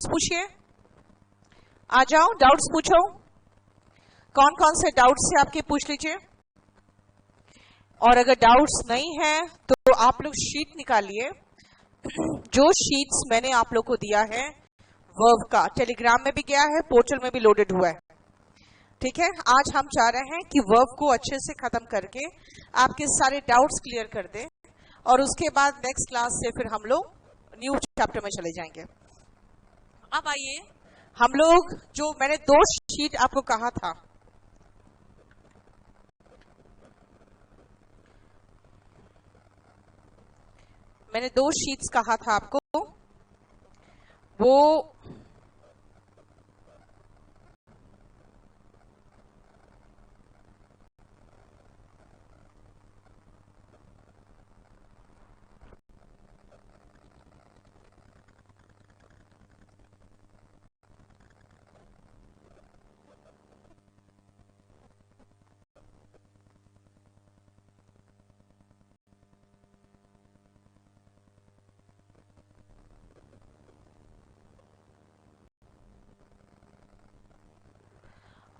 Doubts पूछिए, आ जाओ, doubts पूछो। कौन कौन से डाउट्स है आपके, पूछ लीजिए। और अगर डाउट्स नहीं है तो आप लोग शीट निकालिए। जो शीट्स मैंने आप लोग को दिया है वर्ब का, टेलीग्राम में भी गया है, पोर्टल में भी लोडेड हुआ है। ठीक है, आज हम चाह रहे हैं कि वर्ब को अच्छे से खत्म करके आपके सारे डाउट्स क्लियर कर दें, और उसके बाद नेक्स्ट क्लास से फिर हम लोग न्यू चैप्टर में चले जाएंगे। अब आइए हम लोग, जो मैंने 2 शीट आपको कहा था, मैंने 2 शीट्स कहा था आपको, वो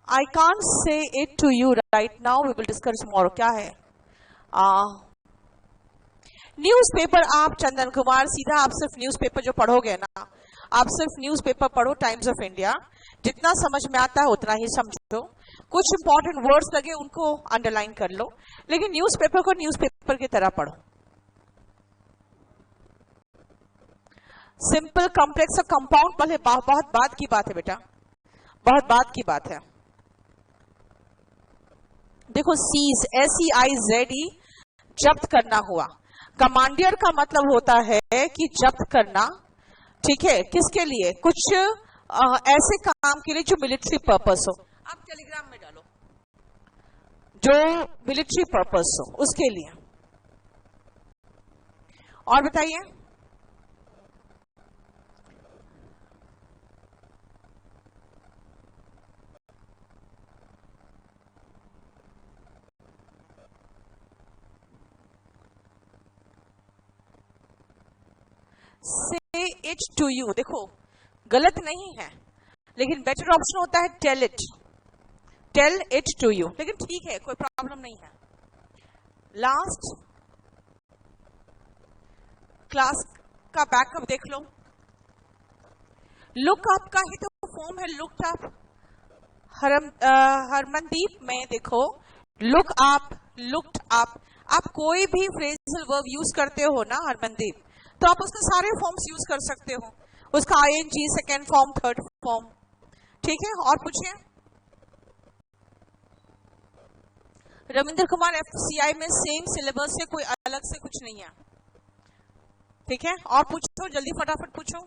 I can't say it to you right now, we will discuss tomorrow। क्या है न्यूज़पेपर? आप चंदन कुमार, सीधा आप सिर्फ न्यूज़पेपर जो पढ़ोगे ना, आप सिर्फ न्यूज़पेपर पढ़ो, टाइम्स ऑफ इंडिया, जितना समझ में आता है उतना ही समझो। कुछ इंपॉर्टेंट वर्ड्स लगे उनको अंडरलाइन कर लो, लेकिन न्यूज़पेपर को न्यूज़पेपर की तरह पढ़ो। सिंपल, कॉम्प्लेक्स और कंपाउंड पहले बहुत बात की बात है बेटा, बहुत बात की बात है। देखो, सीज, SEIZE, जब्त करना हुआ। कमांडियर का मतलब होता है कि जब्त करना, ठीक है, किसके लिए? कुछ ऐसे काम के लिए जो मिलिट्री पर्पस हो। आप टेलीग्राम में डालो, जो मिलिट्री पर्पस हो उसके लिए। और बताइए, से इट टू यू, देखो गलत नहीं है, लेकिन बेटर ऑप्शन होता है टेल इट टू यू, लेकिन ठीक है, कोई प्रॉब्लम नहीं है। लास्ट क्लास का बैकअप देख लो। लुक अप का ही तो फॉर्म है, लुक अप। हरमनदीप में देखो, लुक अप, लुक्ड अप। आप कोई भी फ्रेजल वर्ब यूज करते हो ना हरमनदीप, तो आप उसके सारे फॉर्म्स यूज कर सकते हो, उसका ING, second form, third form. ठीक है, और पूछिए। रविंद्र कुमार, FCI में सेम सिलेबस से, कोई अलग से कुछ नहीं है। ठीक है, और पूछो, जल्दी फटाफट पूछो।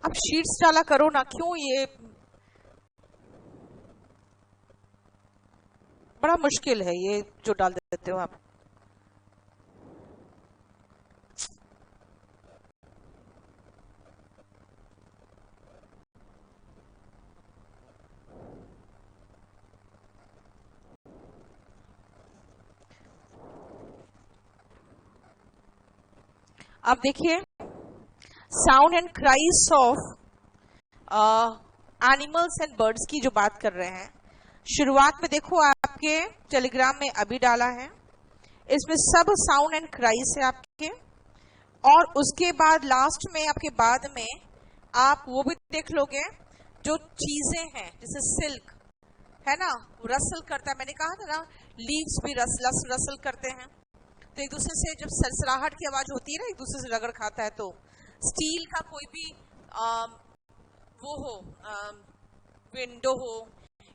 अब शीट्स डाला करो ना, क्यों ये बड़ा मुश्किल है ये जो डाल देते हो आप। अब देखिए, sound and cries of animals and birds की जो बात कर रहे हैं, शुरुआत में देखो आपके टेलीग्राम में अभी डाला है, इसमें सब साउंड एंड क्राइज है आपके, और उसके बाद लास्ट में आपके बाद में आप वो भी देख लोगे जो चीजें हैं, जैसे सिल्क है ना, रसल करता है, मैंने कहा था ना, लीव्स भी रसल करते हैं, तो एक दूसरे से जब सरसराहट की आवाज होती है ना, एक दूसरे से रगड़ खाता है। तो स्टील का कोई भी वो हो, विंडो हो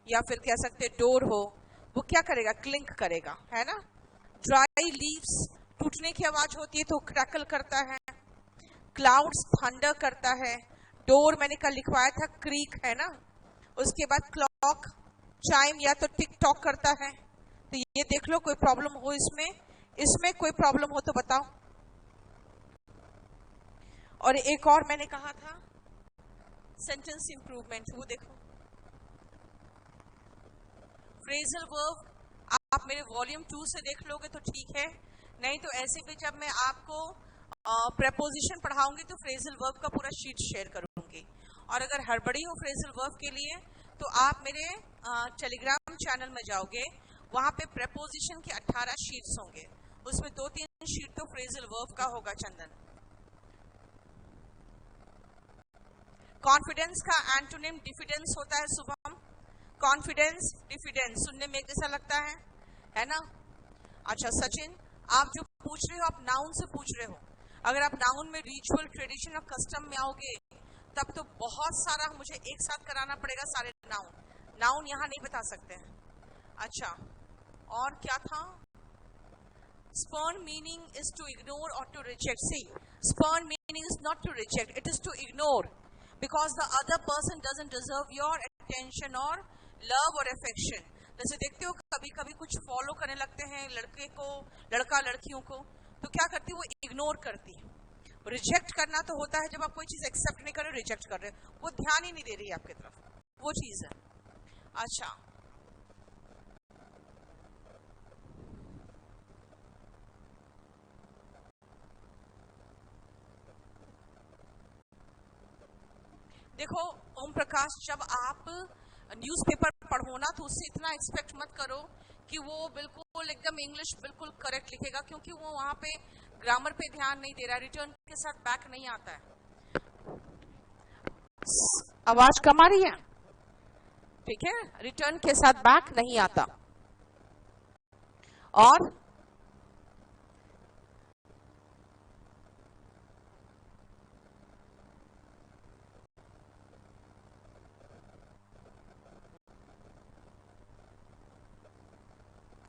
या फिर कह सकते डोर हो, वो क्या करेगा? क्लिंक करेगा, है ना। ड्राई लीव्स टूटने की आवाज होती है तो क्रैकल करता है। क्लाउड्स थंडर करता है। डोर मैंने कल लिखवाया था, क्रीक, है ना। उसके बाद क्लॉक चाइम या तो टिक टॉक करता है। तो ये देख लो, कोई प्रॉब्लम हो इसमें कोई प्रॉब्लम हो तो बताओ। और एक और मैंने कहा था, सेंटेंस इंप्रूवमेंट, वो देखो फ्रेजल वर्ब आप मेरे वॉल्यूम 2 से देख लोगे तो ठीक है, नहीं तो ऐसे भी जब मैं आपको प्रेपोजिशन पढ़ाऊंगी तो फ्रेजल वर्ब का पूरा शीट शेयर करूंगी। और अगर हड़बड़ी हो फ्रेजल वर्ब के लिए तो आप मेरे टेलीग्राम चैनल में जाओगे, वहां पे प्रेपोजिशन के 18 शीट्स होंगे, उसमें 2-3 शीट तो फ्रेजल वर्ब का होगा। चंदन, कॉन्फिडेंस का एंटोनिम डिफिडेंस होता है। शुभम, कॉन्फिडेंस डिफिडेंस सुनने में एक जैसा लगता है ना? अच्छा सचिन, आप जो पूछ रहे हो आप नाउन से पूछ रहे हो। अगर आप नाउन में रिचुअल, ट्रेडिशन और कस्टम में आओगे तब तो बहुत सारा मुझे एक साथ कराना पड़ेगा, सारे नाउन यहाँ नहीं बता सकते हैं। अच्छा, और क्या था? Spurn meaning is to ignore और to reject. See, spurn meaning is not to reject, it is to ignore because the other person doesn't deserve your attention or love or affection। जैसे देखते हो कभी कभी कुछ फॉलो करने लगते हैं लड़के को, लड़का लड़कियों को, तो क्या करती है वो इग्नोर करती है। रिजेक्ट करना तो होता है जब आप कोई चीज एक्सेप्ट नहीं कर रहे, रिजेक्ट कर रहे हो, वो ध्यान ही नहीं दे रही है आपकी तरफ, वो चीज है। अच्छा, देखो ओम प्रकाश, जब आप न्यूज़पेपर पढ़ो ना तो उससे इतना एक्सपेक्ट मत करो कि वो बिल्कुल एकदम इंग्लिश बिल्कुल करेक्ट लिखेगा, क्योंकि वो वहां पे ग्रामर पे ध्यान नहीं दे रहा, रिटर्न के साथ बैक नहीं आता है। आवाज कम आ रही है? ठीक है, रिटर्न के साथ बैक नहीं आता। और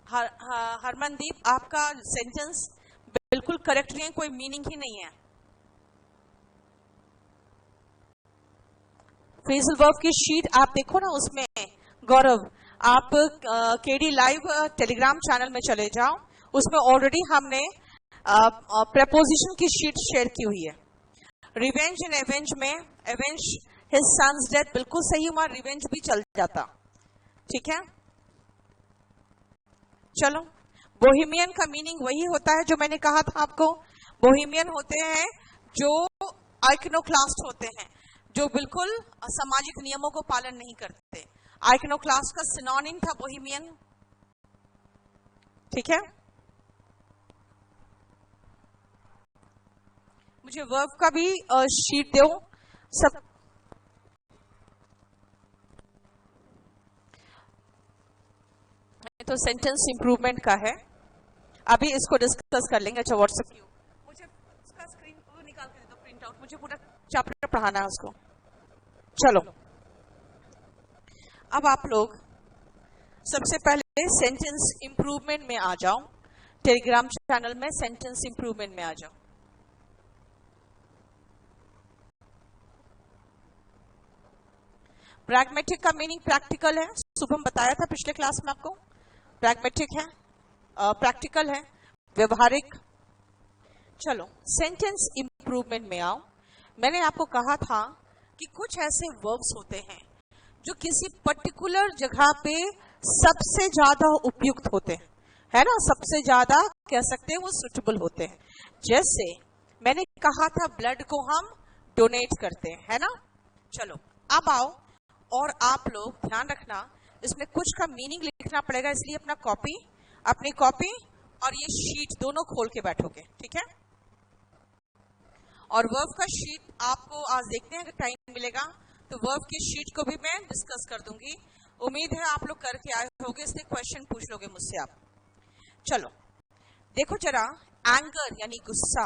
हरमनदीप, आपका सेंटेंस बिल्कुल करेक्ट नहीं है, कोई मीनिंग ही नहीं है। फ्रेजल वर्ब की शीट आप देखो ना, उसमें गौरव आप केडी लाइव टेलीग्राम चैनल में चले जाओ, उसमें ऑलरेडी हमने प्रेपोजिशन की शीट शेयर की हुई है। रिवेंज एंड एवेंज में एवेंज हिज सन्स डेथ बिल्कुल सही हुआ, रिवेंज भी चल जाता। ठीक है, चलो। बोहेमियन का मीनिंग वही होता है जो मैंने कहा था आपको। बोहेमियन होते हैं जो आइकनोक्लास्ट होते हैं, जो बिल्कुल सामाजिक नियमों को पालन नहीं करते। आइकनोक्लास्ट का सिनोनिम था बोहेमियन। ठीक है, मुझे वर्ब का भी शीट दो सब। तो सेंटेंस इंप्रूवमेंट का है, अभी इसको डिस्कस कर लेंगे। अच्छा, व्हाट्सएप की मुझे उसका स्क्रीन निकाल के दे दो, प्रिंट आउट, मुझे पूरा चैप्टर पढ़ाना है उसको। चलो, अब आप लोग सबसे पहले सेंटेंस इंप्रूवमेंट में आ जाओ, टेलीग्राम चैनल में सेंटेंस इंप्रूवमेंट में आ जाओ। प्रैग्मेटिक का मीनिंग प्रैक्टिकल है, शुभम बताया था पिछले क्लास में आपको। प्रैग्मेटिक है, प्रैक्टिकल है, व्यवहारिक। चलो, सेंटेंस इंप्रूवमेंट में आओ। मैंने आपको कहा था कि कुछ ऐसे वर्ब्स होते हैं जो किसी पर्टिकुलर जगह पे सबसे ज्यादा उपयुक्त होते हैं, है ना, सबसे ज्यादा कह सकते हैं वो सुटेबल होते हैं। जैसे मैंने कहा था ब्लड को हम डोनेट करते हैं, है ना। चलो, अब आओ और आप लोग ध्यान रखना, इसमें कुछ का मीनिंग लिखना पड़ेगा, इसलिए अपनी कॉपी और ये शीट दोनों खोल के बैठोगे। ठीक है, और वर्ब का शीट आपको आज देखते हैं, अगर टाइम मिलेगा तो वर्ब की शीट को भी मैं डिस्कस कर दूंगी। उम्मीद है आप लोग करके आए होगे, इसलिए क्वेश्चन पूछ लोगे मुझसे आप। चलो देखो जरा, एंगर यानी गुस्सा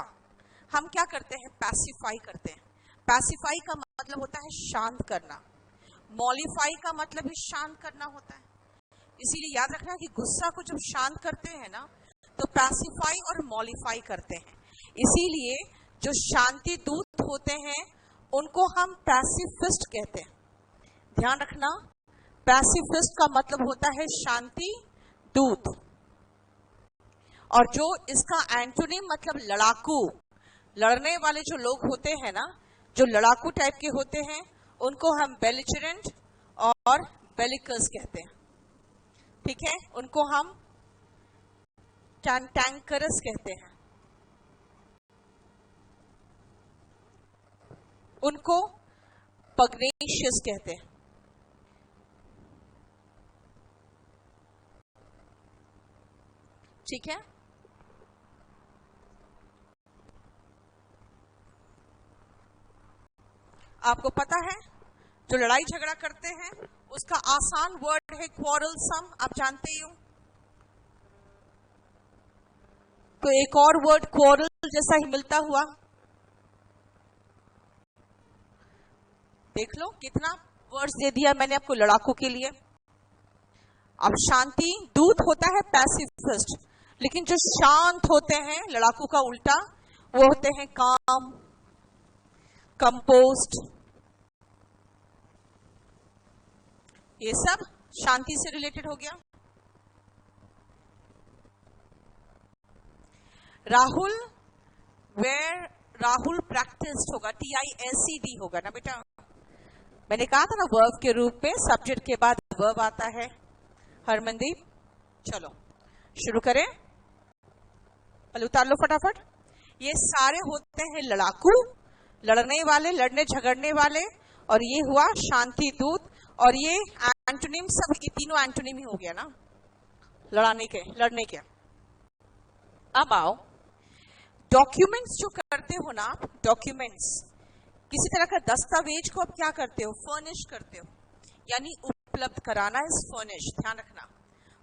हम क्या करते हैं, पैसिफाई करते हैं। पैसिफाई का मतलब होता है शांत करना, मॉलिफाई का मतलब भी शांत करना होता है। इसीलिए याद रखना कि गुस्सा को जब शांत करते हैं ना तो पैसिफाई और मॉलिफाई करते हैं। इसीलिए जो शांति दूत होते हैं उनको हम पैसिफिस्ट कहते हैं। ध्यान रखना, पैसिफिस्ट का मतलब होता है शांति दूत, और जो इसका एंटोनिम मतलब लड़ाकू, लड़ने वाले जो लोग होते हैं ना, जो लड़ाकू टाइप के होते हैं, उनको हम बेलिचरेंट और बेलिकस कहते हैं, ठीक है। उनको हम कैंटैंकरस कहते हैं, उनको पग्नेशियस कहते हैं। ठीक है, आपको पता है जो लड़ाई झगड़ा करते हैं उसका आसान वर्ड है क्वारलसम, आप जानते ही हो। तो एक और वर्ड क्वारल जैसा ही मिलता हुआ, देख लो कितना वर्ड्स दे दिया मैंने आपको लड़ाकू के लिए। अब शांति दूत होता है पैसिफिस्ट, लेकिन जो शांत होते हैं लड़ाकू का उल्टा वो होते हैं काम, कंपोस्ट। ये सब शांति से रिलेटेड हो गया। राहुल, वेयर राहुल प्रैक्टिस्ड होगा, TISED होगा ना बेटा। मैंने कहा था ना वर्ब के रूप में सब्जेक्ट के बाद वर्ब आता है। हरमनदीप, चलो शुरू करें, पहले उतार लो फटाफट। ये सारे होते हैं लड़ाकू, लड़ने वाले, लड़ने झगड़ने वाले, और ये हुआ शांति दूत। और ये एंटोनिम, सब ये तीनों एंटोनिम ही हो गया ना लड़ाने के, लड़ने के। अब आओ डॉक्यूमेंट्स जो करते हो ना, डॉक्यूमेंट्स किसी तरह का दस्तावेज को आप क्या करते हो, फर्निश करते हो, यानी उपलब्ध कराना इज फर्निश। ध्यान रखना,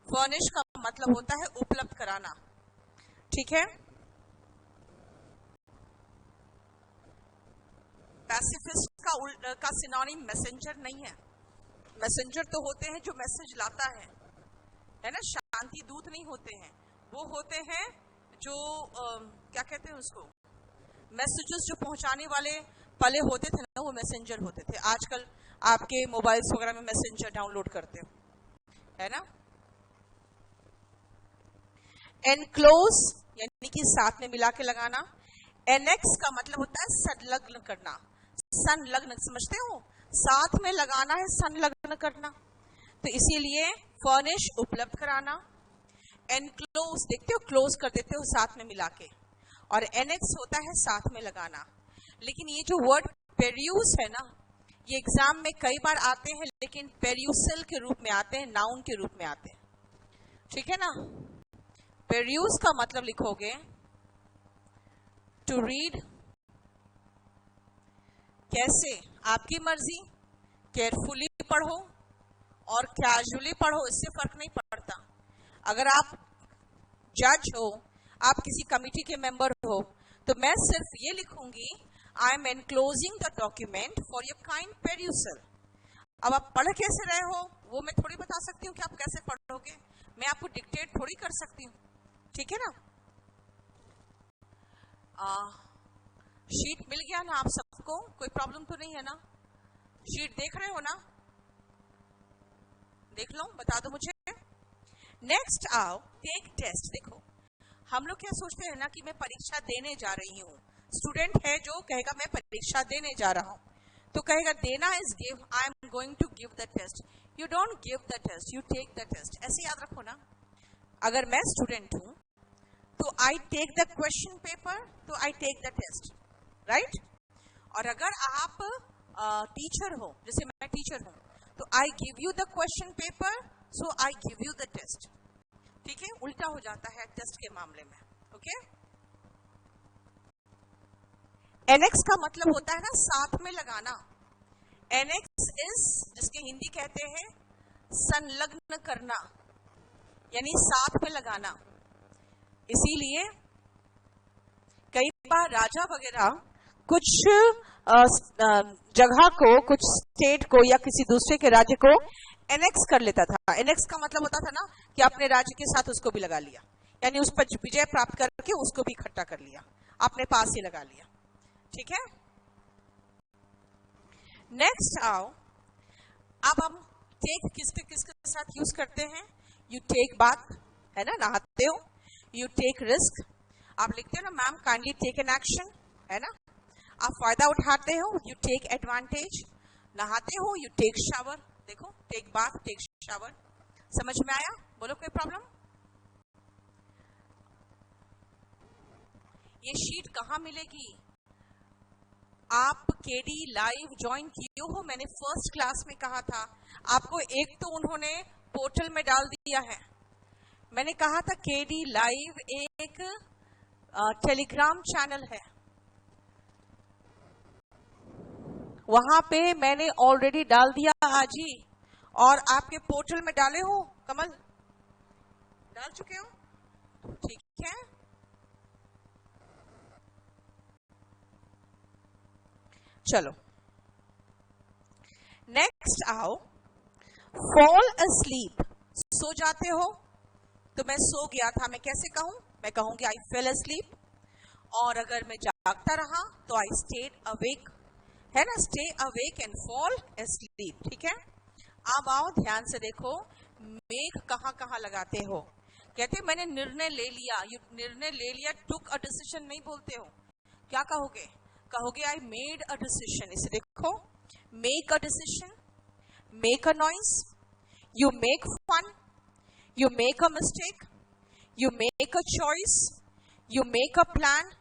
फर्निश का मतलब होता है उपलब्ध कराना, ठीक है। पैसिफिस्ट का सिनोनिम मैसेंजर नहीं है। मैसेंजर तो होते हैं जो मैसेज लाता है ना, शांति दूत नहीं होते हैं। वो होते हैं जो क्या कहते हैं उसको, मैसेजेस जो पहुंचाने वाले पहले होते थे ना, वो मैसेंजर होते थे। आजकल आपके मोबाइल्स वगैरह में मैसेंजर डाउनलोड करते हो, है ना। एनक्लोज यानी कि साथ में मिला के लगाना। एनेक्स का मतलब होता है संलग्न करना, संलग्न, समझते हो, साथ में लगाना है, संलग्न करना। तो इसीलिए फर्निश उपलब्ध कराना, एनक्लोज देखते हो क्लोज कर देते हो साथ में मिला के, और एनेक्स होता है साथ में लगाना। लेकिन ये जो वर्ड पेरियूस है ना, ये एग्जाम में कई बार आते हैं, लेकिन पेरियूसल के रूप में आते हैं, नाउन के रूप में आते हैं, ठीक है ना। पेरियूस का मतलब लिखोगे टू रीड, कैसे, आपकी मर्जी, केयरफुली पढ़ो और कैजुअली पढ़ो, इससे फर्क नहीं पड़ता। अगर आप जज हो, आप किसी कमिटी के मेंबर हो, तो मैं सिर्फ ये लिखूंगी, I am enclosing the document for your kind perusal. अब आप पढ़ कैसे रहे हो वो मैं थोड़ी बता सकती हूँ कि आप कैसे पढ़ोगे, मैं आपको डिक्टेट थोड़ी कर सकती हूँ, ठीक है ना। शीट मिल गया ना आप सबको, कोई प्रॉब्लम तो नहीं है ना। शीट देख रहे हो ना, देख लो, बता दो मुझे। नेक्स्ट आओ टेक टेस्ट। देखो हम लोग क्या सोचते हैं ना कि मैं परीक्षा देने जा रही हूँ। स्टूडेंट है जो कहेगा मैं परीक्षा देने जा रहा हूँ, तो कहेगा देना is give, I am going to give the test. You don't give the test, you take the test. ऐसे याद रखो ना। अगर मैं स्टूडेंट हूँ तो I take the question paper, तो I take the test, right. और अगर आप टीचर हो, जैसे मैं टीचर हूं, तो I give you the question paper, so I give you the test, ठीक है। उल्टा हो जाता है टेस्ट के मामले में, ओके। एनेक्स का मतलब होता है ना साथ में लगाना। एनेक्स इज, जिसके हिंदी कहते हैं संलग्न करना, यानी साथ में लगाना। इसीलिए कई बार राजा वगैरह कुछ जगह को, कुछ स्टेट को या किसी दूसरे के राज्य को एनेक्स कर लेता था। एनेक्स का मतलब होता था ना कि अपने राज्य के साथ उसको भी लगा लिया, यानी उस पर विजय प्राप्त करके उसको भी इकट्ठा कर लिया, अपने पास ही लगा लिया, ठीक है। नेक्स्ट आओ, अब हम टेक किसके साथ यूज करते हैं। यू टेक बात, है ना, नहाते हो। यू टेक रिस्क, आप लिखते हो ना ma'am kindly take an action, है ना, आप फायदा उठाते हो। यू टेक एडवांटेज, नहाते हो, यू टेक शावर, देखो टेक बाथ, टेक शावर, समझ में आया? बोलो कोई प्रॉब्लम? ये शीट कहाँ मिलेगी? आप केडी लाइव ज्वाइन किए हो? मैंने फर्स्ट क्लास में कहा था आपको, एक तो उन्होंने पोर्टल में डाल दिया है। मैंने कहा था केडी लाइव एक टेलीग्राम चैनल है, वहां पे मैंने ऑलरेडी डाल दिया आज ही। और आपके पोर्टल में डाले हो कमल? डाल चुके हो? ठीक है, चलो नेक्स्ट आओ। फॉल अस्लीप, सो जाते हो? तो मैं सो गया था, मैं कैसे कहूं? मैं कहूंगी आई फेल अस्लीप। और अगर मैं जागता रहा तो आई स्टेड अवेक, है ना? Stay awake and fall asleep, ठीक है। अब आओ ध्यान से देखो, मेक कहां कहां लगाते हो? कहते मैंने निर्णय ले लिया, निर्णय ले लिया, टुक अ डिसीजन नहीं बोलते हो, क्या कहोगे? कहोगे आई मेड अ डिसीजन। इसे देखो, make a decision, make a noise, you make fun, you make a mistake, you make a choice, you make a plan,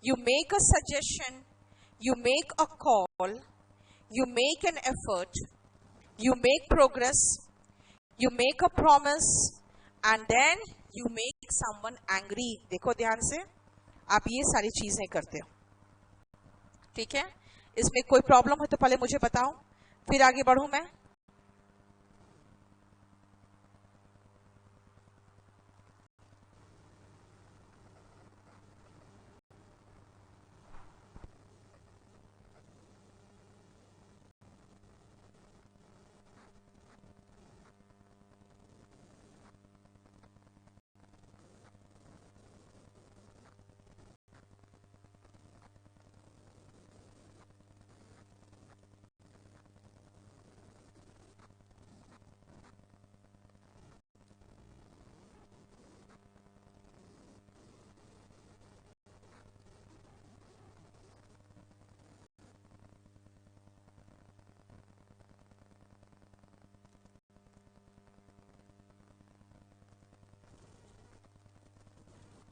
you make a suggestion, you make a call, you make an effort, you make progress, you make a promise, and then you make someone angry। देखो ध्यान से, आप ये सारी चीजें करते हो, ठीक है। इसमें कोई प्रॉब्लम हो तो पहले मुझे बताओ, फिर आगे बढ़ूं मैं।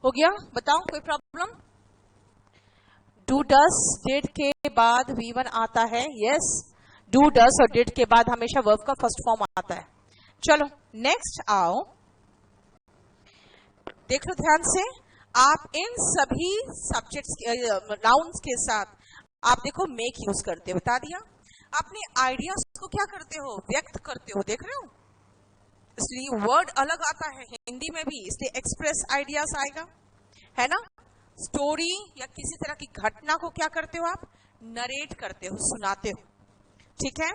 हो गया? बताओ कोई प्रॉब्लम? डू डस डिड के बाद V1 आता है, यस। डू डस और डिड के बाद हमेशा वर्ब का फर्स्ट फॉर्म आता है। चलो नेक्स्ट आओ, देख लो ध्यान से। आप इन सभी सब्जेक्ट्स नाउन्स के साथ आप देखो मेक यूज करते हो, बता दिया। अपने आइडियाज को क्या करते हो? व्यक्त करते हो, देख रहे हो? इसलिए वर्ड अलग आता है हिंदी में भी, इसलिए एक्सप्रेस आइडियाज आएगा, है ना। स्टोरी या किसी तरह की घटना को क्या करते हो आप? नरेट करते हो, सुनाते हो, ठीक है।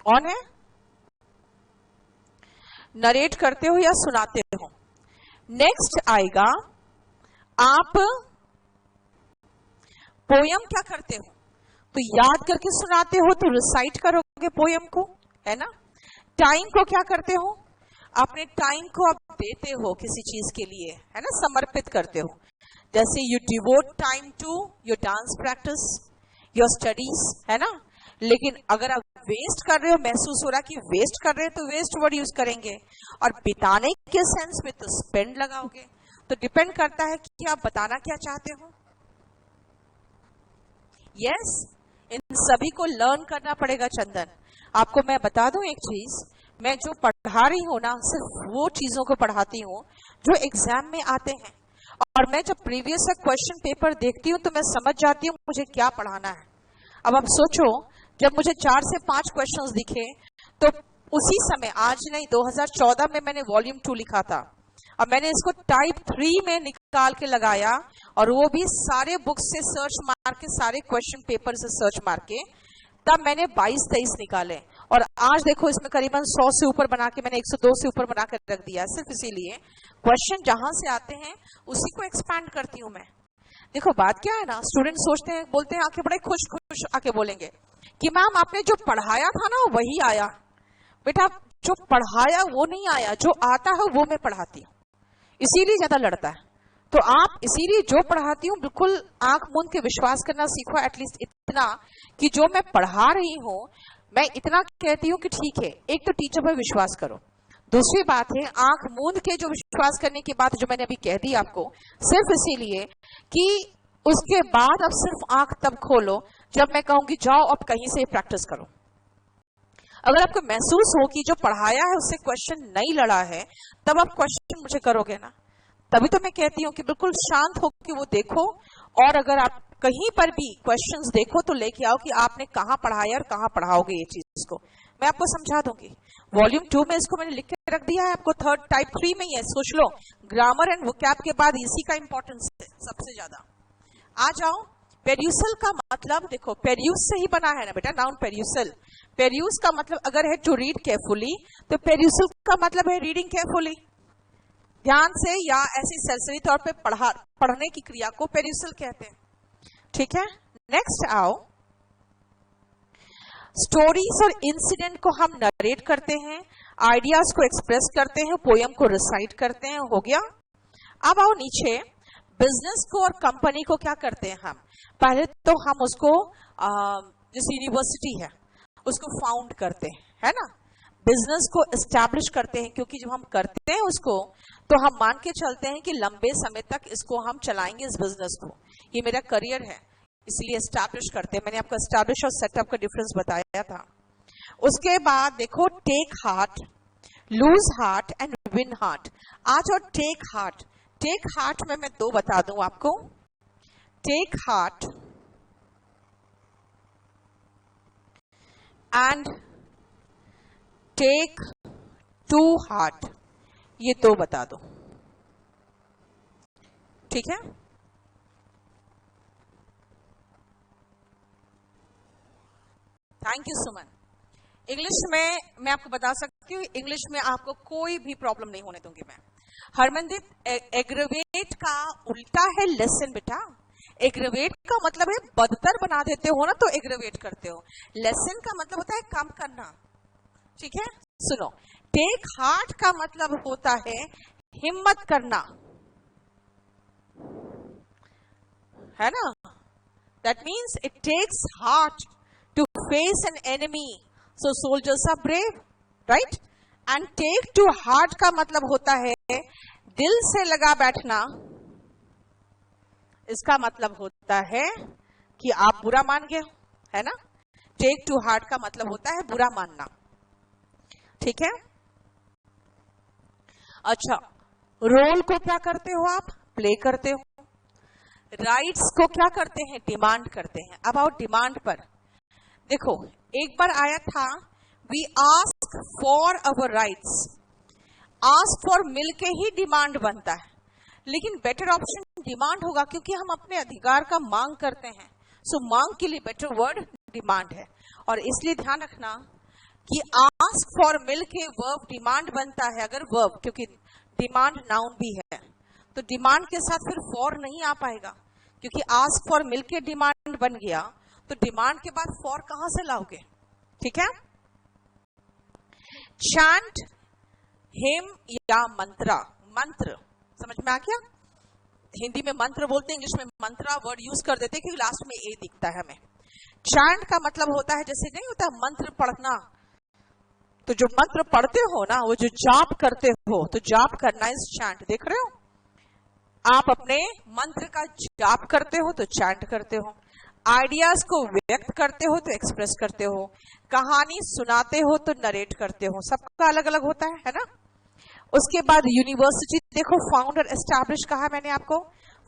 ऑन है? नरेट करते हो या सुनाते हो। नेक्स्ट आएगा, आप पोयम क्या करते हो? तो याद करके सुनाते हो, तो रिसाइट करोगे पोयम को, है ना। टाइम को क्या करते हो? अपने टाइम को आप देते हो किसी चीज के लिए, है ना, समर्पित करते हो। जैसे you devote time to your dance practice, your studies, है ना। लेकिन अगर आप वेस्ट कर रहे हो, महसूस हो रहा कि वेस्ट कर रहे हो, तो वेस्ट वर्ड यूज करेंगे। और बिताने के सेंस में तो स्पेंड लगाओगे। तो डिपेंड करता है कि आप बताना क्या चाहते हो। यस, इन सभी को लर्न करना पड़ेगा। चंदन, आपको मैं बता दूं एक चीज, मैं जो पढ़ा रही हूँ ना, सिर्फ वो चीजों को पढ़ाती हूँ जो एग्जाम में आते हैं। और मैं जब प्रीवियस क्वेश्चन पेपर देखती हूँ तो मैं समझ जाती हूँ मुझे क्या पढ़ाना है। अब आप सोचो, जब मुझे 4 से 5 क्वेश्चंस दिखे तो उसी समय, आज नहीं 2014 में मैंने वॉल्यूम 2 लिखा था, और मैंने इसको टाइप 3 में निकाल के लगाया, और वो भी सारे बुक्स से सर्च मार के, सारे क्वेश्चन पेपर से सर्च मार के, तब मैंने 22-23 निकाले। और आज देखो इसमें करीबन 100 से ऊपर बना के, मैंने 102 से ऊपर बना कर रख दिया, सिर्फ इसीलिए क्वेश्चन जहां से आते हैं उसी को एक्सपैंड करती हूं मैं। देखो बात क्या है ना, स्टूडेंट सोचते हैं, बोलते हैं आके, बड़े खुश खुश आके बोलेंगे कि मैम आपने जो पढ़ाया था ना वही आया। बेटा, जो पढ़ाया वो नहीं आया, जो आता है वो मैं पढ़ाती हूँ, इसीलिए ज्यादा लड़ता है। तो आप इसीलिए जो पढ़ाती हूँ बिल्कुल आंख मूंद के विश्वास करना सीखो, एटलीस्ट इतना कि जो मैं पढ़ा रही हूँ मैं इतना कहती हूँ कि ठीक है, एक तो टीचर पर विश्वास करो, दूसरी बात है आंख मूंद के जो विश्वास करने की बात जो मैंने अभी कह दी आपको, सिर्फ इसीलिए कि उसके बाद अब सिर्फ आंख तब खोलो जब मैं कहूंगी जाओ अब कहीं से प्रैक्टिस करो। अगर आपको महसूस हो कि जो पढ़ाया है उससे क्वेश्चन नहीं लड़ा है, तब आप क्वेश्चन मुझे करोगे ना। तभी तो मैं कहती हूँ कि बिल्कुल शांत होकर वो देखो, और अगर आप कहीं पर भी क्वेश्चंस देखो तो लेके आओ कि आपने कहाँ पढ़ाया और कहाँ पढ़ाओगे ये चीज को, मैं आपको समझा दूंगी। वॉल्यूम 2 में इसको मैंने लिख के रख दिया है, आपको थर्ड टाइप 3 में ही है, सोच लो। ग्रामर एंड वोकैब के बाद इसी का इंपॉर्टेंस है सबसे ज्यादा। आ जाओ, पेर्यूसल का मतलब देखो, पेर्यूस से ही बना है ना बेटा नाउन पेर्यूसल। पेर्यूस का मतलब अगर है टू रीड केयरफुली, तो पेर्यूसल का मतलब है रीडिंग केयरफुली, ध्यान से या ऐसी सरसरी तौर पे पढ़ने की क्रिया को पेर्यूसल कहते हैं। ठीक है, नेक्स्ट आओ। स्टोरीज और इंसिडेंट को हम नरेट करते हैं, आइडियाज को एक्सप्रेस करते हैं, पोयम को रिसाइट करते हैं, हो गया। अब आओ नीचे, बिजनेस को और कंपनी को क्या करते हैं हम, पहले तो हम उसको जैसे यूनिवर्सिटी है उसको फाउंड करते हैं, है ना, बिजनेस को एस्टैब्लिश करते हैं, क्योंकि जब हम करते हैं उसको तो हम मान के चलते हैं कि लंबे समय तक इसको हम चलाएंगे, इस बिजनेस को, ये मेरा करियर है, इसलिए एस्टैब्लिश करते हैं। मैंने आपको एस्टैब्लिश और सेटअप का डिफरेंस बताया था। उसके बाद देखो, take heart, lose heart and win heart. आज और टेक हार्ट, टेक हार्ट में मैं दो बता दूं आपको, take heart and take to heart, ये दो बता दो, ठीक है। Thank you Suman. इंग्लिश में मैं आपको बता सकती हूँ, इंग्लिश में आपको कोई भी प्रॉब्लम नहीं होने दूंगी मैं। हरमनदीप, एग्रेवेट का उल्टा है लेसन बेटा। एग्रेवेट का मतलब है बदतर बना देते हो ना, तो एग्रेवेट करते हो। लेसन का मतलब होता है कम करना, ठीक है। सुनो, टेक हार्ट का मतलब होता है हिम्मत करना, है ना। That means it takes heart to face an enemy, so soldiers are brave, right? And take to heart का मतलब होता है दिल से लगा बैठना, इसका मतलब होता है कि आप बुरा मान गए, है ना। take to heart का मतलब होता है बुरा मानना, ठीक है। अच्छा, रोल को क्या करते हो आप, प्ले करते हो। राइट्स को क्या करते हैं, डिमांड करते हैं। अब आओ डिमांड पर। देखो, एक बार आया था, we ask for our rights. Ask for मिलके ही डिमांड बनता है, लेकिन बेटर ऑप्शन डिमांड होगा, क्योंकि हम अपने अधिकार का मांग करते हैं। सो मांग के लिए बेटर वर्ड डिमांड है, और इसलिए ध्यान रखना कि आस्क फॉर मिलके वर्ब डिमांड बनता है। अगर वर्ब, क्योंकि डिमांड नाउन भी है, तो डिमांड के साथ फिर फॉर नहीं आ पाएगा, क्योंकि आस्क फॉर मिलके डिमांड बन गया, तो डिमांड के बाद फॉर कहां से लाओगे, ठीक है। चैंट, हिम या मंत्रा, मंत्र समझ में आ गया। हिंदी में मंत्र बोलते हैं, इंग्लिश में मंत्रा वर्ड यूज कर देते हैं, क्योंकि लास्ट में ए दिखता है हमें। चैंट का मतलब होता है, जैसे नहीं होता मंत्र पढ़ना, तो जो मंत्र पढ़ते हो ना, वो जो जाप करते हो, तो जाप करना इज चैंट। देख रहे हो, आप अपने मंत्र का जाप करते हो तो चैंट करते हो, आइडियाज को व्यक्त करते हो तो एक्सप्रेस करते हो, कहानी सुनाते हो तो नरेट करते हो, सबका अलग अलग होता है ना। उसके बाद यूनिवर्सिटी देखो, फाउंड और एस्टैब्लिश कहा मैंने आपको।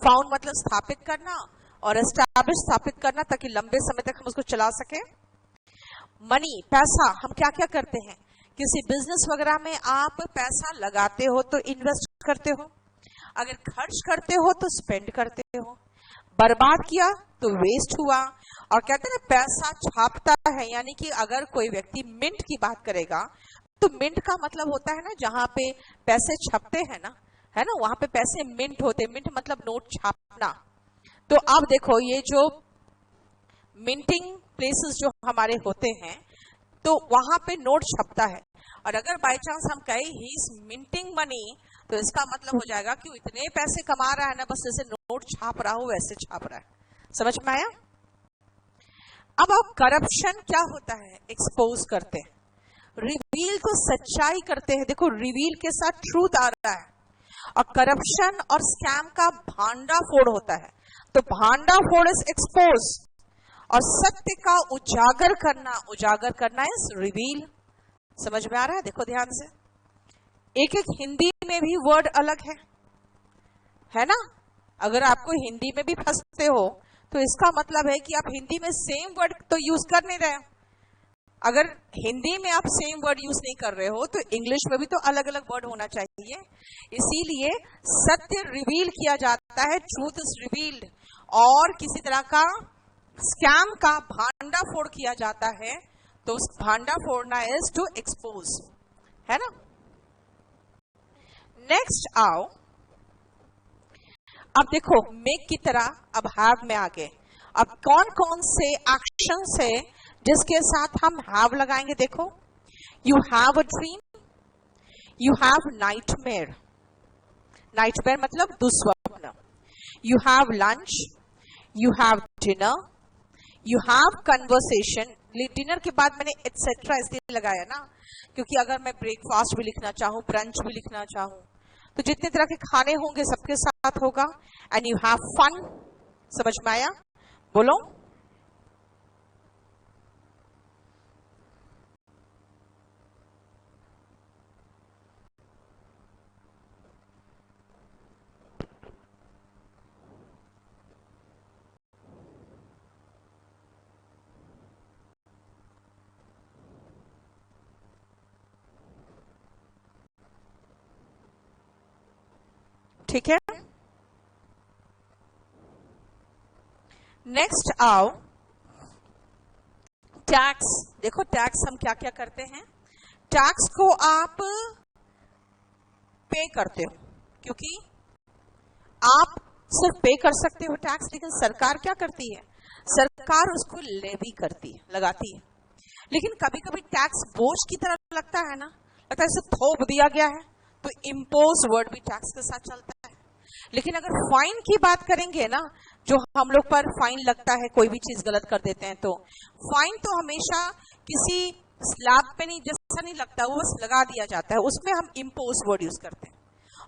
फाउंड मतलब स्थापित करना, और एस्टैब्लिश स्थापित करना ताकि लंबे समय तक हम उसको चला सके। मनी, पैसा, हम क्या क्या करते हैं, किसी बिजनेस वगैरह में आप पैसा लगाते हो तो इन्वेस्ट करते हो, अगर खर्च करते हो तो स्पेंड करते हो, बर्बाद किया तो वेस्ट हुआ। और कहते हैं पैसा छापता है, यानी कि अगर कोई व्यक्ति मिंट की बात करेगा तो मिंट का मतलब होता है ना जहां पे पैसे छपते हैं ना, है ना, वहां पे पैसे मिंट होते, मिंट मतलब नोट छापना। तो अब देखो, ये जो मिंटिंग प्लेसेस जो हमारे होते हैं, तो वहां पे नोट छपता है, और अगर बाय चांस हम कहें ही इज मिंटिंग मनी, तो इसका मतलब हो जाएगा कि वो इतने पैसे कमा रहा है ना, बस जैसे नोट छाप रहा हो वैसे छाप रहा है। समझ में आया? अब करप्शन क्या होता है? एक्सपोज करते हैं, रिवील तो सच्चाई करते हैं। देखो रिवील के साथ ट्रूथ आ रहा है, और करप्शन और स्कैम का भांडाफोड़ होता है। तो भांडाफोड़ इज एक्सपोज, और सत्य का उजागर करना इज रिवील। समझ में आ रहा है? देखो ध्यान से, एक एक हिंदी में भी वर्ड अलग है ना? अगर आपको हिंदी में भी फंसते हो तो इसका मतलब है कि आप हिंदी में सेम वर्ड तो यूज कर नहीं रहे हो। अगर हिंदी में आप सेम वर्ड यूज नहीं कर रहे हो तो इंग्लिश में भी तो अलग अलग वर्ड होना चाहिए। इसीलिए सत्य रिवील किया जाता है, ट्रूथ इज रिवील्ड, और किसी तरह का स्कैम का भांडाफोड़ किया जाता है। तो उस भांडाफोड़ना इज टू एक्सपोज, है ना? नेक्स्ट आओ, अब देखो मेक की तरह अब हैव में आ गए। अब कौन कौन से एक्शन है जिसके साथ हम हैव लगाएंगे? देखो, you have a dream, you have nightmare, nightmare मतलब दुस्वप्न, you have lunch, you have dinner, you have conversation. Dinner के बाद मैंने एटसेट्रा इसलिए लगाया ना, क्योंकि अगर मैं ब्रेकफास्ट भी लिखना चाहूं, ब्रंच भी लिखना चाहूं, तो जितने तरह के खाने होंगे सबके साथ होगा। And you have fun. समझ में आया? बोलो। ठीक है, नेक्स्ट आओ, टैक्स। देखो टैक्स हम क्या क्या करते हैं। टैक्स को आप पे करते हो, क्योंकि आप सिर्फ पे कर सकते हो टैक्स, लेकिन सरकार क्या करती है? सरकार उसको लेवी करती है, लगाती है। लेकिन कभी कभी टैक्स बोझ की तरह लगता है ना, लगता है इसे थोप दिया गया है, तो इम्पोज वर्ड भी टैक्स के साथ चलता है। लेकिन अगर फाइन की बात करेंगे ना, जो हम लोग पर फाइन लगता है, कोई भी चीज गलत कर देते हैं, तो फाइन तो हमेशा किसी स्लैब पे नहीं जैसा नहीं लगता, वो बस लगा दिया जाता है, उसमें हम इम्पोज वर्ड यूज करते हैं।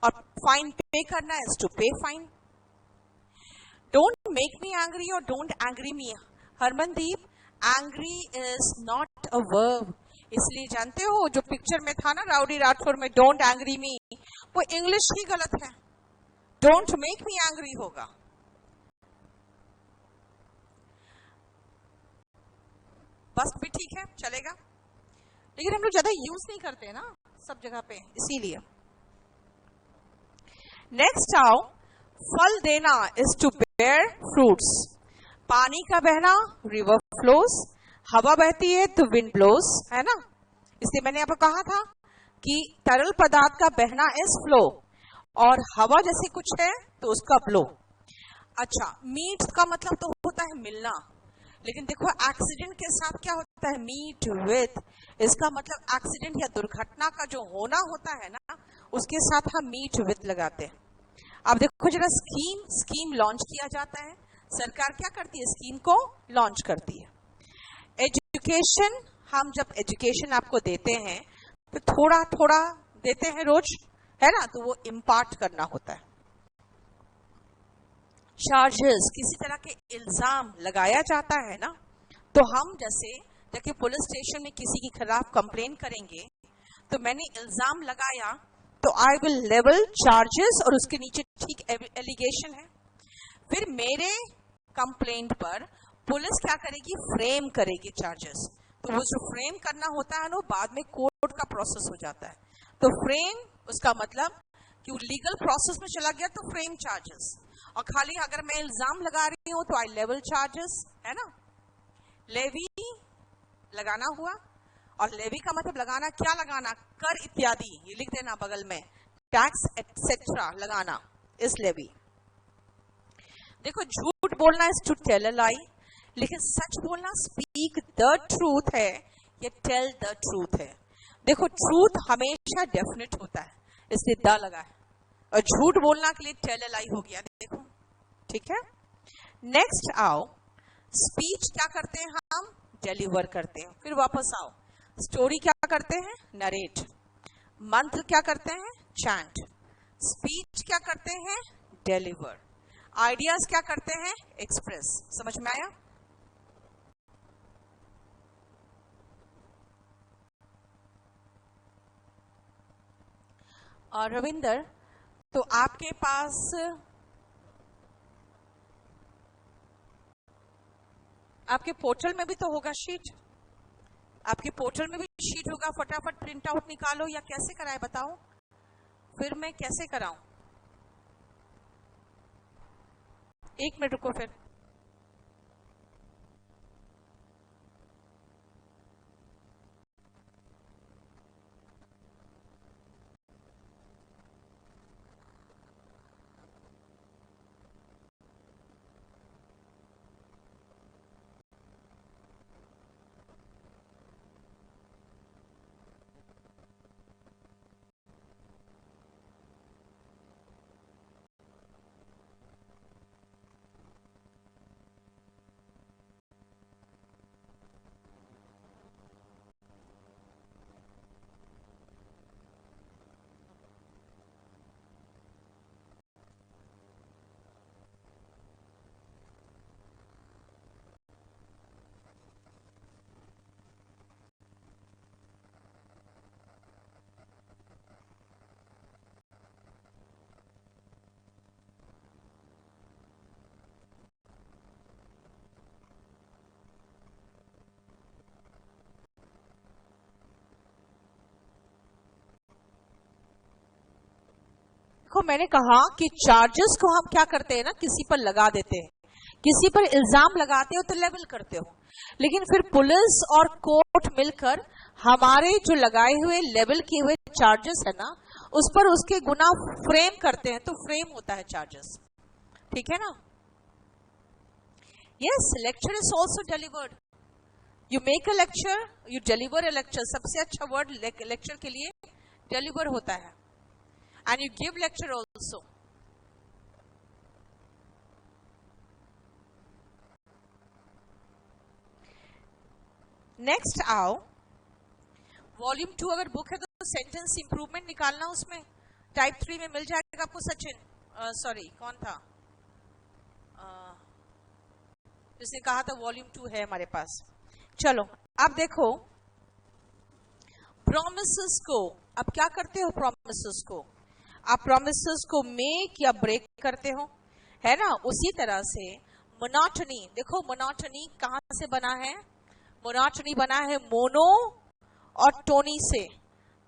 और फाइन पे करना is to pay fine. Don't make me angry और don't angry me. Harmandeep, angry is not a verb. इसलिए जानते हो जो पिक्चर में था ना राउडी राठौर में, डोंट एंग्री मी, वो इंग्लिश ही गलत है, डोंट मेक मी एंग्री होगा। बस भी ठीक है, चलेगा, लेकिन हम लोग ज्यादा यूज नहीं करते ना सब जगह पे, इसीलिए। नेक्स्ट आओ, फल देना इज टू बेयर फ्रूट्स। पानी का बहना, रिवर फ्लोस, हवा बहती है तो विंड ब्लोस, है ना? इसलिए मैंने आपको कहा था कि तरल पदार्थ का बहना इज फ्लो, और हवा जैसे कुछ है तो उसका ब्लो। अच्छा, मीट का मतलब तो होता है मिलना, लेकिन देखो एक्सीडेंट के साथ क्या होता है? Meet with. इसका मतलब एक्सीडेंट या दुर्घटना का जो होना होता है ना, उसके साथ हम मीट विथ लगाते हैं। अब देखो जरा, स्कीम लॉन्च किया जाता है, सरकार क्या करती है? स्कीम को लॉन्च करती है। एजुकेशन, हम जब एजुकेशन आपको देते हैं तो थोड़ा थोड़ा देते हैं रोज, है ना? तो वो इम्पार्ट करना होता है। चार्जेस, किसी तरह के इल्जाम लगाया जाता है ना, तो हम जैसे जाके पुलिस स्टेशन में किसी के खिलाफ कंप्लेन करेंगे, तो मैंने इल्जाम लगाया तो आई विल लेवल चार्जेस, और उसके नीचे ठीक एलिगेशन है। फिर मेरे कंप्लेंट पर पुलिस क्या करेगी? फ्रेम करेगी चार्जेस। तो वो जो फ्रेम करना होता है ना, बाद में कोर्ट का प्रोसेस हो जाता है। तो फ्रेम, उसका मतलब कि लीगल प्रोसेस में चला गया तो फ्रेम चार्जेस। और खाली अगर मैं इल्जाम लगा रही हूं तो आई लेवल चार्जेस, है ना? लेवी लगाना हुआ, और लेवी का मतलब लगाना, क्या लगाना? कर इत्यादि, ये लिख देना बगल में, टैक्स एटसेट्रा लगाना इस लेवी। देखो झूठ बोलना इज टू टेल अ लाई, लेकिन सच बोलना स्पीक द ट्रूथ है या टेल द ट्रूथ है। देखो ट्रूथ हमेशा डेफिनेट होता है, इसलिए द लगा है, और झूठ बोलना के लिए टेल अ लाई हो गया, देखो, ठीक है। नेक्स्ट आओ, स्पीच क्या करते हैं हम, डिलीवर करते हैं। फिर वापस आओ, स्टोरी क्या करते हैं, नरेट। मंत्र क्या करते हैं, चैंट। स्पीच क्या करते हैं, डिलीवर। आइडियाज क्या करते हैं, एक्सप्रेस। समझ में आया? और रविंदर, तो आपके पास आपके पोर्टल में भी तो होगा शीट, आपके पोर्टल में भी शीट होगा। फटाफट प्रिंट आउट निकालो, या कैसे कराए बताओ, फिर मैं कैसे कराऊं। 1 मिनट रुको फिर। देखो, मैंने कहा कि चार्जेस को हम क्या करते हैं ना, किसी पर लगा देते हैं, किसी पर इल्जाम लगाते हो तो लेवल करते हो, लेकिन फिर पुलिस और कोर्ट मिलकर हमारे जो लगाए हुए लेवल किए हुए चार्जेस है ना, उस पर उसके गुना फ्रेम करते हैं, तो फ्रेम होता है चार्जेस, ठीक है ना। Yes, lecture is also delivered. You make a lecture, you deliver a lecture. सबसे अच्छा वर्ड लेक्चर के लिए डिलीवर होता है। And you give lecture also. Next आओ, वॉल्यूम 2 अगर बुक है तो सेंटेंस इंप्रूवमेंट निकालना, उसमें टाइप 3 में मिल जाएगा आपको। सचिन, सॉरी कौन था जिसने कहा था वॉल्यूम 2 है हमारे पास। चलो अब देखो, प्रोमिसेस को अब क्या करते हो, प्रोमिसेस को आप प्रोमिसेस को मेक या ब्रेक करते हो, है ना। उसी तरह से मोनोटनी, देखो मोनोटनी कहां से बना है, मोनोटनी बना है मोनो और टोनी से।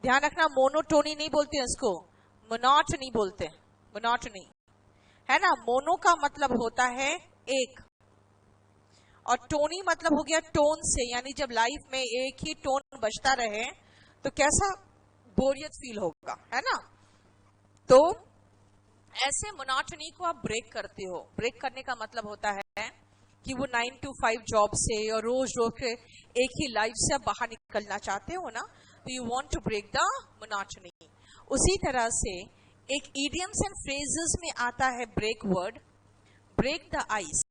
ध्यान रखना, मोनोटोनी नहीं बोलते हैं इसको, मोनोटनी बोलते हैं, मोनोटनी, है ना। मोनो का मतलब होता है एक, और टोनी मतलब हो गया टोन से, यानी जब लाइफ में एक ही टोन बजता रहे तो कैसा बोरियत फील होगा, है ना। तो ऐसे मोनोटनी को आप ब्रेक करते हो। ब्रेक करने का मतलब होता है कि वो 9 to 5 जॉब से और रोज रोज के एक ही लाइफ से आप बाहर निकलना चाहते हो ना, तो you want to break the monotony. उसी तरह से एक इडियम्स एंड फ्रेजेस में आता है break word, break the ice.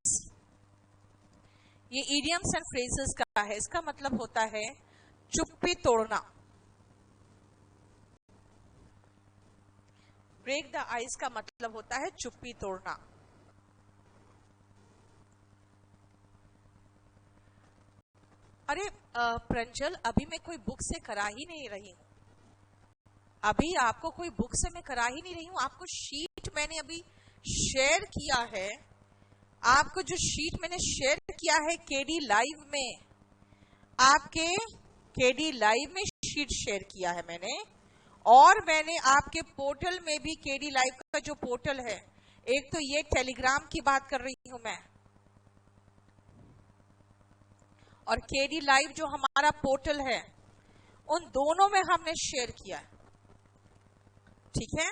ये इडियम्स एंड फ्रेजेस का है, इसका मतलब होता है चुप्पी तोड़ना। ब्रेक द आइस का मतलब होता है चुप्पी तोड़ना। अरे प्रंजल, अभी मैं कोई बुक से करा ही नहीं रही हूं, अभी आपको कोई बुक से मैं करा ही नहीं रही हूं। आपको शीट मैंने अभी शेयर किया है, आपको जो शीट मैंने शेयर किया है केडी लाइव में, आपके केडी लाइव में शीट शेयर किया है मैंने, और मैंने आपके पोर्टल में भी केडी लाइव का जो पोर्टल है, एक तो ये टेलीग्राम की बात कर रही हूं मैं, और केडी लाइव जो हमारा पोर्टल है, उन दोनों में हमने शेयर किया है, ठीक है।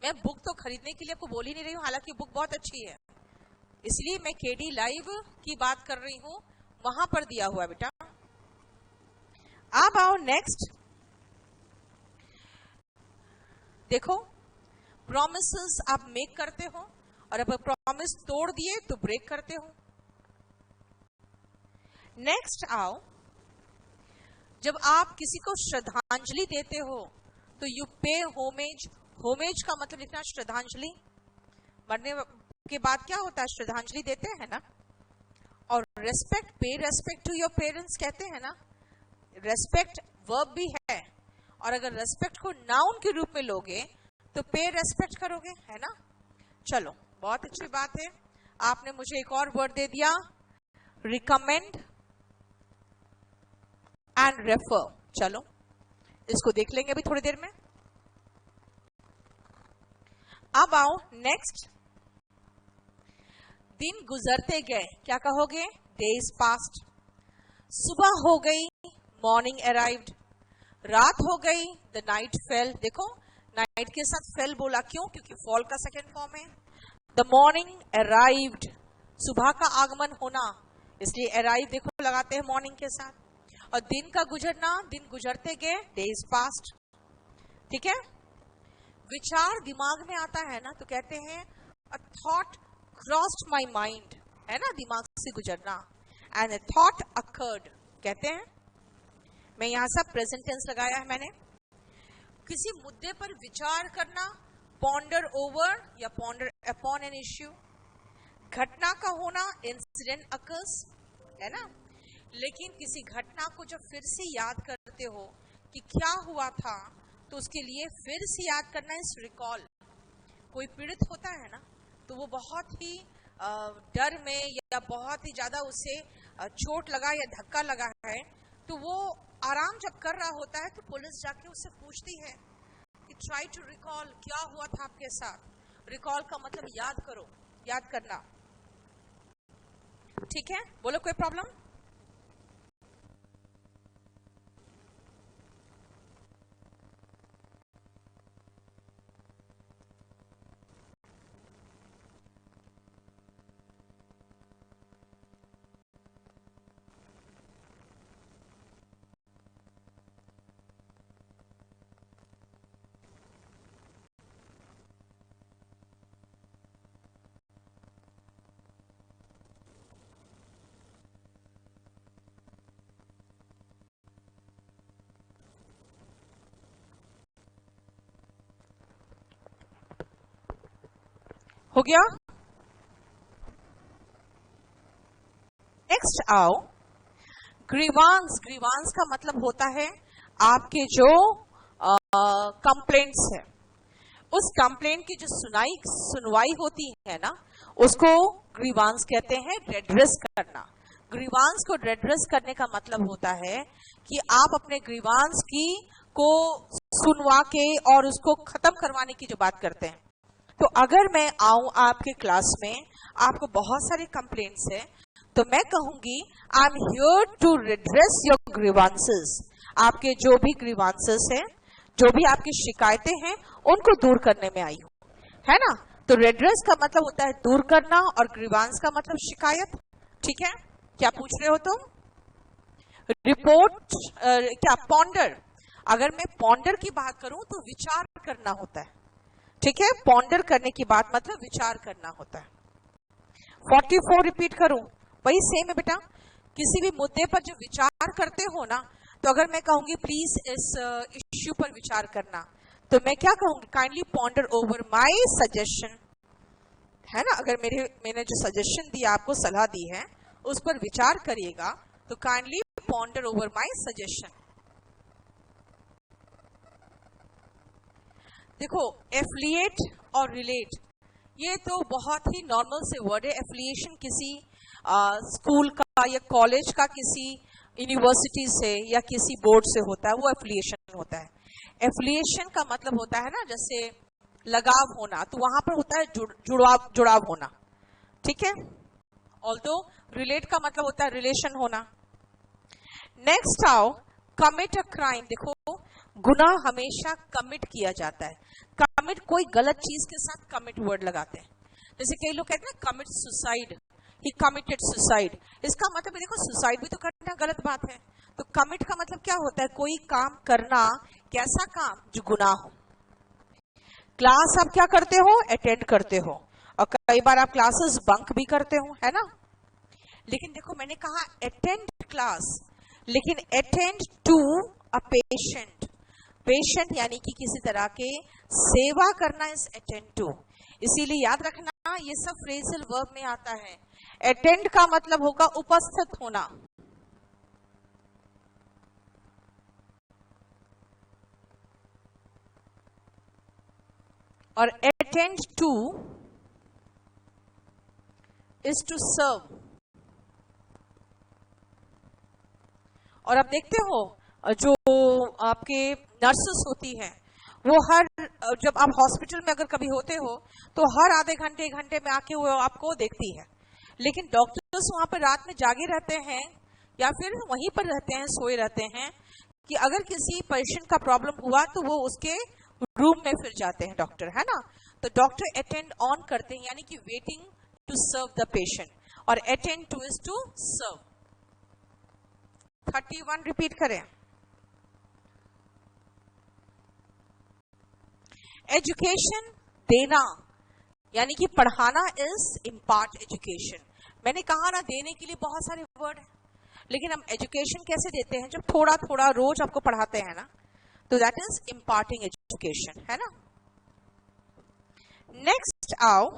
मैं बुक तो खरीदने के लिए आपको बोल ही नहीं रही हूं, हालांकि बुक बहुत अच्छी है, इसलिए मैं केडी लाइव की बात कर रही हूं, वहां पर दिया हुआ है बेटा। अब आओ नेक्स्ट, देखो प्रॉमिसेस आप मेक करते हो और अब प्रॉमिस तोड़ दिए तो ब्रेक करते हो। नेक्स्ट आओ, जब आप किसी को श्रद्धांजलि देते हो तो यू पे होमेज। होमेज का मतलब इतना श्रद्धांजलि, मरने के बाद क्या होता है, श्रद्धांजलि देते हैं ना। और रेस्पेक्ट, पे रेस्पेक्ट टू योर पेरेंट्स कहते हैं ना। रेस्पेक्ट वर्ब भी है, और अगर रेस्पेक्ट को नाउन के रूप में लोगे तो पे रेस्पेक्ट करोगे, है ना। चलो, बहुत अच्छी बात है। आपने मुझे एक और वर्ड दे दिया, रिकमेंड एंड रेफर। चलो, इसको देख लेंगे अभी थोड़ी देर में। अब आओ नेक्स्ट, दिन गुजरते गए, क्या कहोगे, डेज पास्ट। सुबह हो गई, मॉर्निंग अराइव्ड। रात हो गई, द नाइट फेल। देखो, नाइट के साथ फेल बोला, क्यों, क्योंकि फॉल का सेकेंड फॉर्म है। द मॉर्निंग अराइव्ड, सुबह का आगमन होना, इसलिए अराइव देखो लगाते हैं मॉर्निंग के साथ। और दिन का गुजरना, दिन गुजरते गए, डेज पास्ट। ठीक है। विचार दिमाग में आता है ना तो कहते हैं a thought crossed my mind, है ना, दिमाग से गुजरना। एंड अ थॉट अकर्ड कहते हैं। मैं यहां सब प्रेजेंट टेंस लगाया है मैंने। किसी मुद्दे पर विचार करना, पॉन्डर ओवर या पॉन्डर अपॉन एन इश्यू। घटना का होना, इंसिडेंट अकर्स, है ना। लेकिन किसी घटना को जब फिर से याद करते हो कि क्या हुआ था, तो उसके लिए फिर से याद करना इस रिकॉल। कोई पीड़ित होता है ना तो वो बहुत ही डर में या बहुत ही ज्यादा उसे चोट लगा या धक्का लगा है, तो वो आराम जब कर रहा होता है तो पुलिस जाके उससे पूछती है कि ट्राई टू रिकॉल, क्या हुआ था आपके साथ। रिकॉल का मतलब याद करो, याद करना। ठीक है, बोलो, कोई प्रॉब्लम। हो गया। नेक्स्ट आओ, ग्रीवांस। ग्रीवांस का मतलब होता है आपके जो कंप्लेंट्स है, उस कंप्लेंट की जो सुनवाई होती है ना, उसको ग्रीवांस कहते हैं, रेड्रेस करना। ग्रीवांस को रेड्रेस करने का मतलब होता है कि आप अपने ग्रीवांस की को सुनवा के और उसको खत्म करवाने की जो बात करते हैं। तो अगर मैं आऊं आपके क्लास में, आपको बहुत सारे कंप्लेंट्स हैं, तो मैं कहूंगी I am here to redress your grievances. आपके जो भी ग्रीवांसेस हैं, जो भी आपकी शिकायतें हैं, उनको दूर करने में आई हूं, है ना। तो रिड्रेस का मतलब होता है दूर करना और ग्रीवांस का मतलब शिकायत। ठीक है, क्या पूछ रहे हो तुम। रिपोर्ट क्या, पॉन्डर। अगर मैं पॉन्डर की बात करूं तो विचार करना होता है। ठीक है, पॉन्डर करने की बात मतलब विचार करना होता है। 44 रिपीट करूं, वही सेम है बेटा। किसी भी मुद्दे पर जो विचार करते हो ना, तो अगर मैं कहूंगी प्लीज इस इश्यू पर विचार करना, तो मैं क्या कहूंगी, kindly ponder over my suggestion, है ना। अगर मैंने जो सजेशन दिया, आपको सलाह दी है, उस पर विचार करिएगा, तो kindly ponder over my suggestion. देखो, एफिलिएट और रिलेट, ये तो बहुत ही नॉर्मल से वर्ड है। एफिलिएशन किसी स्कूल का या कॉलेज का किसी यूनिवर्सिटी से या किसी बोर्ड से होता है, वो एफिलिएशन होता है। एफिलिएशन का मतलब होता है ना, जैसे लगाव होना, तो वहां पर होता है जुड़ाव होना। ठीक है। ऑल्दो रिलेट का मतलब होता है रिलेशन होना। नेक्स्ट आओ, कमिट अ क्राइम। देखो, गुनाह हमेशा कमिट किया जाता है। कमिट, कोई गलत चीज के साथ कमिट वर्ड लगाते हैं। जैसे कई लोग कहते हैं कमिट सुसाइड, ही कमिटेड सुसाइड। इसका मतलब है, देखो, सुसाइड भी तो करना गलत बात है। तो कमिट का मतलब क्या होता है, कोई काम करना, कैसा काम जो गुनाह हो। क्लास आप क्या करते हो, अटेंड करते हो, और कई बार आप क्लासेस बंक भी करते हो, है ना। लेकिन देखो मैंने कहा अटेंड क्लास, लेकिन attend to a patient, patient यानी कि किसी तरह के सेवा करना इज अटेंड टू। इसीलिए याद रखना ये सब फ्रेजल वर्ब में आता है। अटेंड का मतलब होगा उपस्थित होना, और attend to is to serve. और आप देखते हो जो आपके नर्सेस होती हैं वो जब आप हॉस्पिटल में अगर कभी होते हो तो हर आधे घंटे एक घंटे में आके वो आपको देखती है, लेकिन डॉक्टर्स वहां पर रात में जागे रहते हैं या फिर वहीं पर रहते हैं, सोए रहते हैं, कि अगर किसी पेशेंट का प्रॉब्लम हुआ तो वो उसके रूम में फिर जाते हैं डॉक्टर, है ना। तो डॉक्टर अटेंड ऑन करते हैं यानी कि waiting to serve the patient, और attend to is to serve. 31 repeat करें। एजुकेशन देना यानी कि पढ़ाना इज इम्पार्ट एजुकेशन। मैंने कहा ना देने के लिए बहुत सारे वर्ड हैं, लेकिन हम एजुकेशन कैसे देते हैं, जब थोड़ा थोड़ा रोज आपको पढ़ाते हैं ना, तो दैट इज इम्पार्टिंग एजुकेशन, है ना। नेक्स्ट आओ,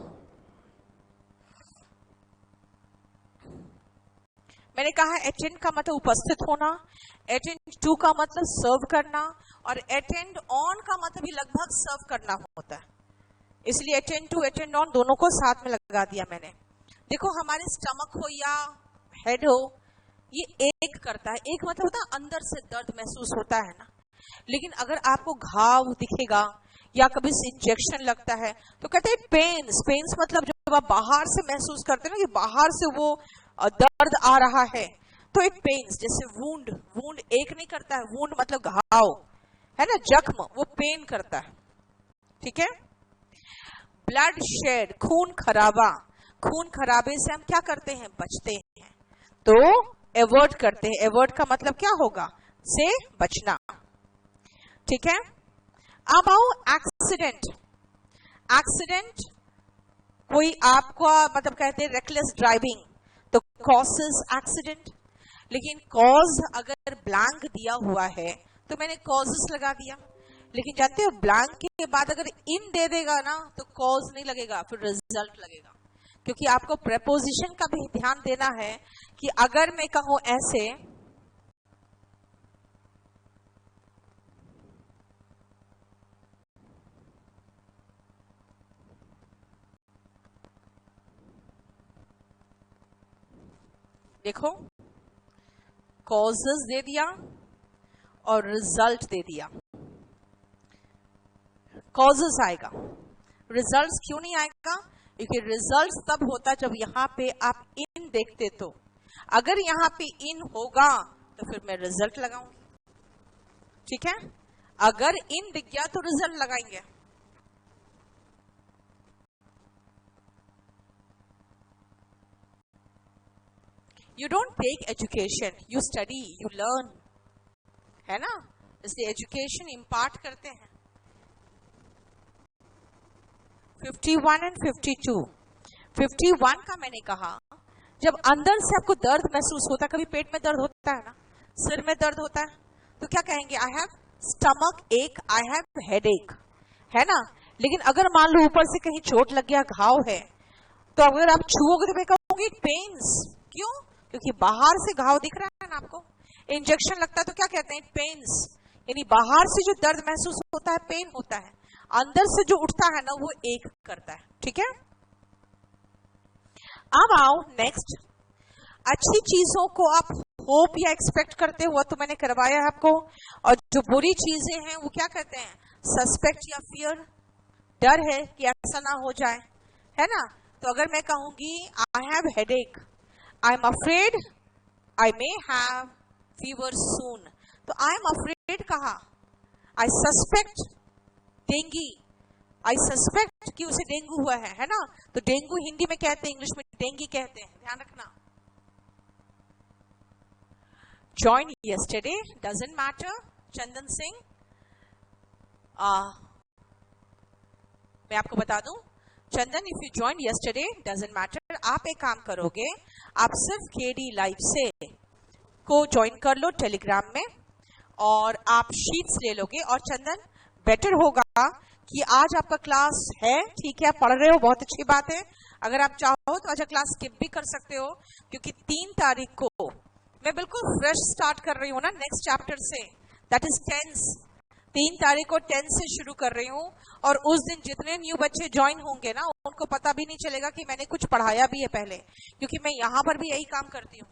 मैंने कहा अटेंड का मतलब उपस्थित होना, अटेंड टू का मतलब सर्व करना, और अटेंड ऑन का मतलब भी लगभग सर्व करना होता है। इसलिए अटेंड टू अटेंड ऑन दोनों को साथ में लगा दिया मैंने। देखो हमारे स्टमक हो या हेड हो, ये एक करता है, एक मतलब होता है अंदर से दर्द महसूस होता है ना। लेकिन अगर आपको घाव दिखेगा या कभी इंजेक्शन लगता है तो कहते हैं पेन्स। पेन्स मतलब जब आप बाहर से महसूस करते हैं ना कि बाहर से वो दर्द आ रहा है, तो इट पेन्स। जैसे वुंड, वुंड एक नहीं करता है, वुंड मतलब घाव, है ना, जख्म, वो पेन करता है, ठीक है। ब्लड शेड, खून खराबा, खून खराबे से हम क्या करते हैं, बचते हैं, तो एवर्ट करते हैं। एवर्ट का मतलब क्या होगा, से बचना, ठीक है। अब आओ एक्सीडेंट। एक्सीडेंट कोई आपका मतलब कहते हैं रेकलेस ड्राइविंग, तो कॉजेस एक्सीडेंट। लेकिन कॉज अगर ब्लैंक दिया हुआ है तो मैंने कॉजेस लगा दिया, लेकिन जानते हो ब्लैंक के बाद अगर इन दे देगा ना तो कॉज नहीं लगेगा, फिर रिजल्ट लगेगा, क्योंकि आपको प्रेपोजिशन का भी ध्यान देना है कि अगर मैं कहूं ऐसे, देखो कॉजेस दे दिया और रिजल्ट दे दिया, कॉजेस आएगा, रिजल्ट्स क्यों नहीं आएगा, क्योंकि रिजल्ट्स तब होता जब यहां पे आप इन देखते। तो अगर यहां पे इन होगा तो फिर मैं रिजल्ट लगाऊंगी, ठीक है। अगर इन दिख गया तो रिजल्ट लगाएंगे। You don't take education, you study, you learn, है ना। इसलिए एजुकेशन इम्पार्ट करते हैं। 51 एंड 52। 51 का मैंने कहा जब अंदर से आपको दर्द महसूस होता है, कभी पेट में दर्द होता है ना, सिर में दर्द होता है, तो क्या कहेंगे, आई हैव स्टमक एक, आई हैव हेड एक, है ना। लेकिन अगर मान लो ऊपर से कहीं चोट लग गया, घाव है, तो अगर आप छुओगे तो मैं कहूंगी पेन्स। क्यों, क्योंकि बाहर से घाव दिख रहा है ना आपको। इंजेक्शन लगता है तो क्या कहते हैं, पेन्स, यानी बाहर से जो दर्द महसूस होता है पेन होता है, अंदर से जो उठता है ना वो एक करता है, ठीक है। अब आओ नेक्स्ट, अच्छी चीजों को आप होप या एक्सपेक्ट करते हो तो मैंने करवाया है आपको, और जो बुरी चीजें हैं वो क्या कहते हैं, सस्पेक्ट या फियर, डर है कि ऐसा ना हो जाए, है ना। तो अगर मैं कहूंगी I have headache, I am afraid I may have fever soon, तो आई एम अफ्रेड कहा, I suspect dengue, I suspect कि उसे डेंगू हुआ है ना। तो डेंगू हिंदी में कहते हैं, इंग्लिश में डेंगी कहते हैं, ध्यान रखना। Joined yesterday, doesn't matter, Chandan Singh. मैं आपको बता दूं, Chandan, if you join yesterday doesn't matter, आप एक काम करोगे, आप सिर्फ केडी लाइव से को ज्वाइन कर लो टेलीग्राम में और आप शीट्स ले लोगे। और चंदन, बेटर होगा कि आज आपका क्लास है, ठीक है, आप पढ़ रहे हो, बहुत अच्छी बात है। अगर आप चाहो तो आज क्लास स्किप भी कर सकते हो, क्योंकि 3 तारीख को मैं बिल्कुल फ्रेश स्टार्ट कर रही हूँ ना नेक्स्ट चैप्टर से, दैट इज टेंस। 3 तारीख को 10 से शुरू कर रही हूँ और उस दिन जितने न्यू बच्चे ज्वाइन होंगे ना, उनको पता भी नहीं चलेगा कि मैंने कुछ पढ़ाया भी है पहले, क्योंकि मैं यहाँ पर भी यही काम करती हूँ।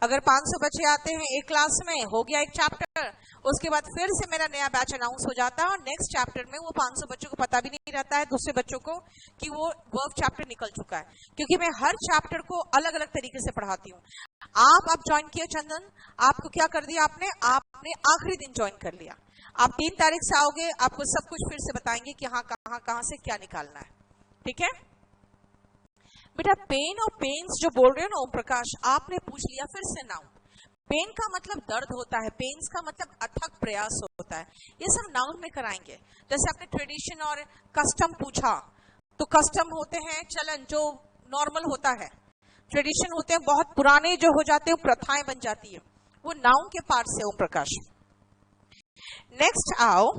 अगर 500 बच्चे आते हैं एक क्लास में, हो गया एक चैप्टर, उसके बाद फिर से मेरा नया बैच अनाउंस हो जाता है और नेक्स्ट चैप्टर में वो 500 बच्चों को पता भी नहीं रहता है, दूसरे बच्चों को, कि वो वर्ब चैप्टर निकल चुका है, क्योंकि मैं हर चैप्टर को अलग अलग तरीके से पढ़ाती हूँ। आप ज्वाइन किए चंदन, आपको क्या कर दिया आपने आखिरी दिन ज्वाइन कर लिया। आप 3 तारीख से आओगे, आपको सब कुछ फिर से बताएंगे कि हाँ कहाँ से क्या निकालना है, ठीक है बेटा। पेन और पेन्स जो बोल रहे हो ना ओम प्रकाश, आपने पूछ लिया फिर से नाउन। पेन का मतलब दर्द होता है, पेन्स का मतलब अथक प्रयास होता है, ये सब नाउन में कराएंगे। जैसे आपने ट्रेडिशन और कस्टम पूछा, तो कस्टम होते हैं चलन जो नॉर्मल होता है, ट्रेडिशन होते हैं बहुत पुराने जो हो जाते हैं, प्रथाएं बन जाती है, वो नाउन के पार्ट से ओम प्रकाश। नेक्स्ट आओ,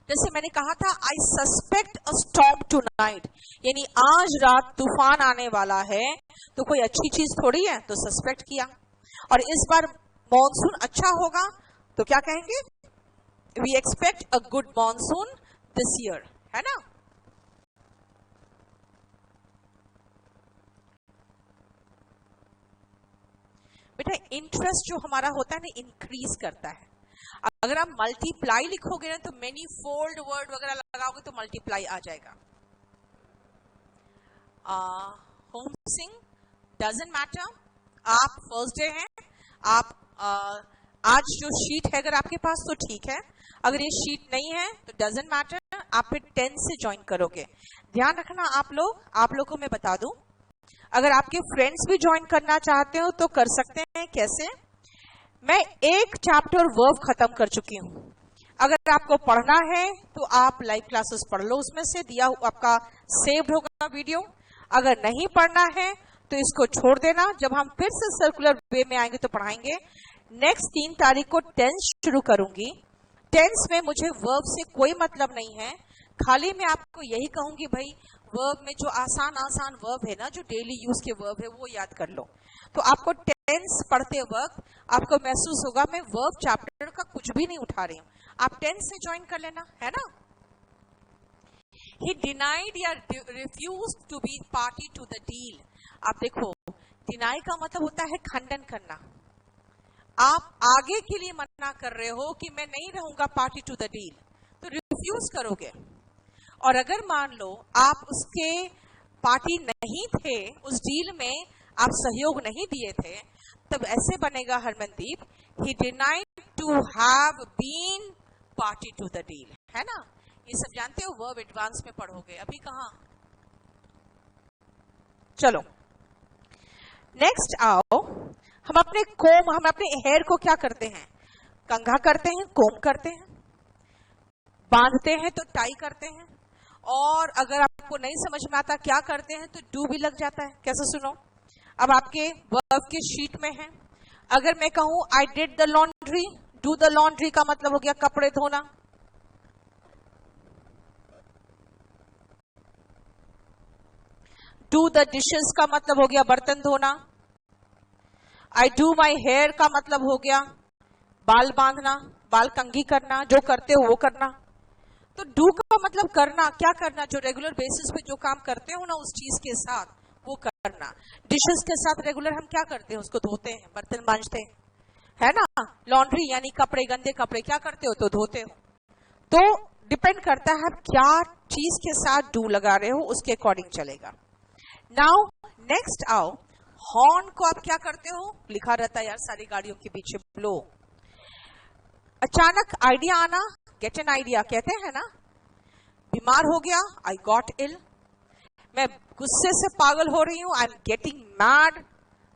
जैसे मैंने कहा था, आई सस्पेक्ट अ स्टॉर्म टुनाइट, यानी आज रात तूफान आने वाला है, तो कोई अच्छी चीज थोड़ी है, तो सस्पेक्ट किया। और इस बार मॉनसून अच्छा होगा, तो क्या कहेंगे, we expect a good monsoon this year, है ना। बेटा इंटरेस्ट जो हमारा होता है ना, इंक्रीज करता है। अगर आप मल्टीप्लाई लिखोगे ना, तो मेनी फोल्ड वर्ड वगैरह लगाओगे तो मल्टीप्लाई आ जाएगा। होम सिंग डजंट मैटर, आप फर्स्ट डे हैं, आप आज जो शीट है अगर आपके पास तो ठीक है, अगर ये शीट नहीं है तो डजंट मैटर, आप फिर 10 से ज्वाइन करोगे। ध्यान रखना आप लोग को मैं बता दूं, अगर आपके फ्रेंड्स भी ज्वाइन करना चाहते हो तो कर सकते हैं। कैसे, मैं एक चैप्टर वर्ब खत्म कर चुकी हूं, अगर आपको पढ़ना है तो आप लाइव क्लासेस पढ़ लो, उसमें से दिया आपका सेव्ड होगा वीडियो। अगर नहीं पढ़ना है तो इसको छोड़ देना, जब हम फिर से सर्कुलर वे में आएंगे तो पढ़ाएंगे। नेक्स्ट 3 तारीख को टेंस शुरू करूंगी। टेंस में मुझे वर्ब से कोई मतलब नहीं है, खाली मैं आपको यही कहूंगी भाई, वर्ब में जो आसान वर्ब है ना, जो डेली यूज के वर्ब है, वो याद कर लो। तो आपको टेंस पढ़ते वक्त आपको महसूस होगा मैं वर्ब चैप्टर का कुछ भी नहीं उठा रही हूं, आप टेंस से ज्वाइन कर लेना, है ना। He denied या refused to be party to the deal। आप देखो, डिनाई का मतलब होता है खंडन करना। आप आगे के लिए मना कर रहे हो कि मैं नहीं रहूंगा पार्टी टू द डील, तो रिफ्यूज करोगे। और अगर मान लो आप उसके पार्टी नहीं थे, उस डील में आप सहयोग नहीं दिए थे, तब ऐसे बनेगा Harmandeep, he denied to have been party to the deal, है ना। ये सब जानते हो, वर्ब एडवांस में पढ़ोगे, अभी कहाँ। चलो नेक्स्ट आओ, हम अपने हेयर को क्या करते हैं, कंघा करते हैं, कोम करते हैं, बांधते हैं तो टाई करते हैं, और अगर आपको नहीं समझ में आता क्या करते हैं तो डू भी लग जाता है। कैसे, सुनो, अब आपके वर्ब के शीट में है, अगर मैं कहूं I did the laundry, do the laundry का मतलब हो गया कपड़े धोना, डू द डिशेस का मतलब हो गया बर्तन धोना, आई डू माई हेयर का मतलब हो गया बाल बांधना, बाल कंघी करना, जो करते हो वो करना। तो डू का मतलब करना, क्या करना, जो रेगुलर बेसिस पे जो काम करते हो ना उस चीज के साथ वो करना। डिशेस के साथ रेगुलर हम क्या करते हैं, उसको धोते हैं, बर्तन मांजते हैं, है ना। लॉन्ड्री यानी कपड़े, गंदे कपड़े क्या करते हो, तो धोते हो। तो डिपेंड करता है क्या चीज के साथ डू लगा रहे हो, उसके अकॉर्डिंग चलेगा। नाउ नेक्स्ट आओ, हॉर्न को आप क्या करते हो, लिखा रहता है यार सारी गाड़ियों के पीछे, ब्लो। अचानक आइडिया आना, गेट एन आइडिया कहते हैं ना। बीमार हो गया, आई गॉट इल। मैं गुस्से से पागल हो रही हूं, आई एम गेटिंग मैड।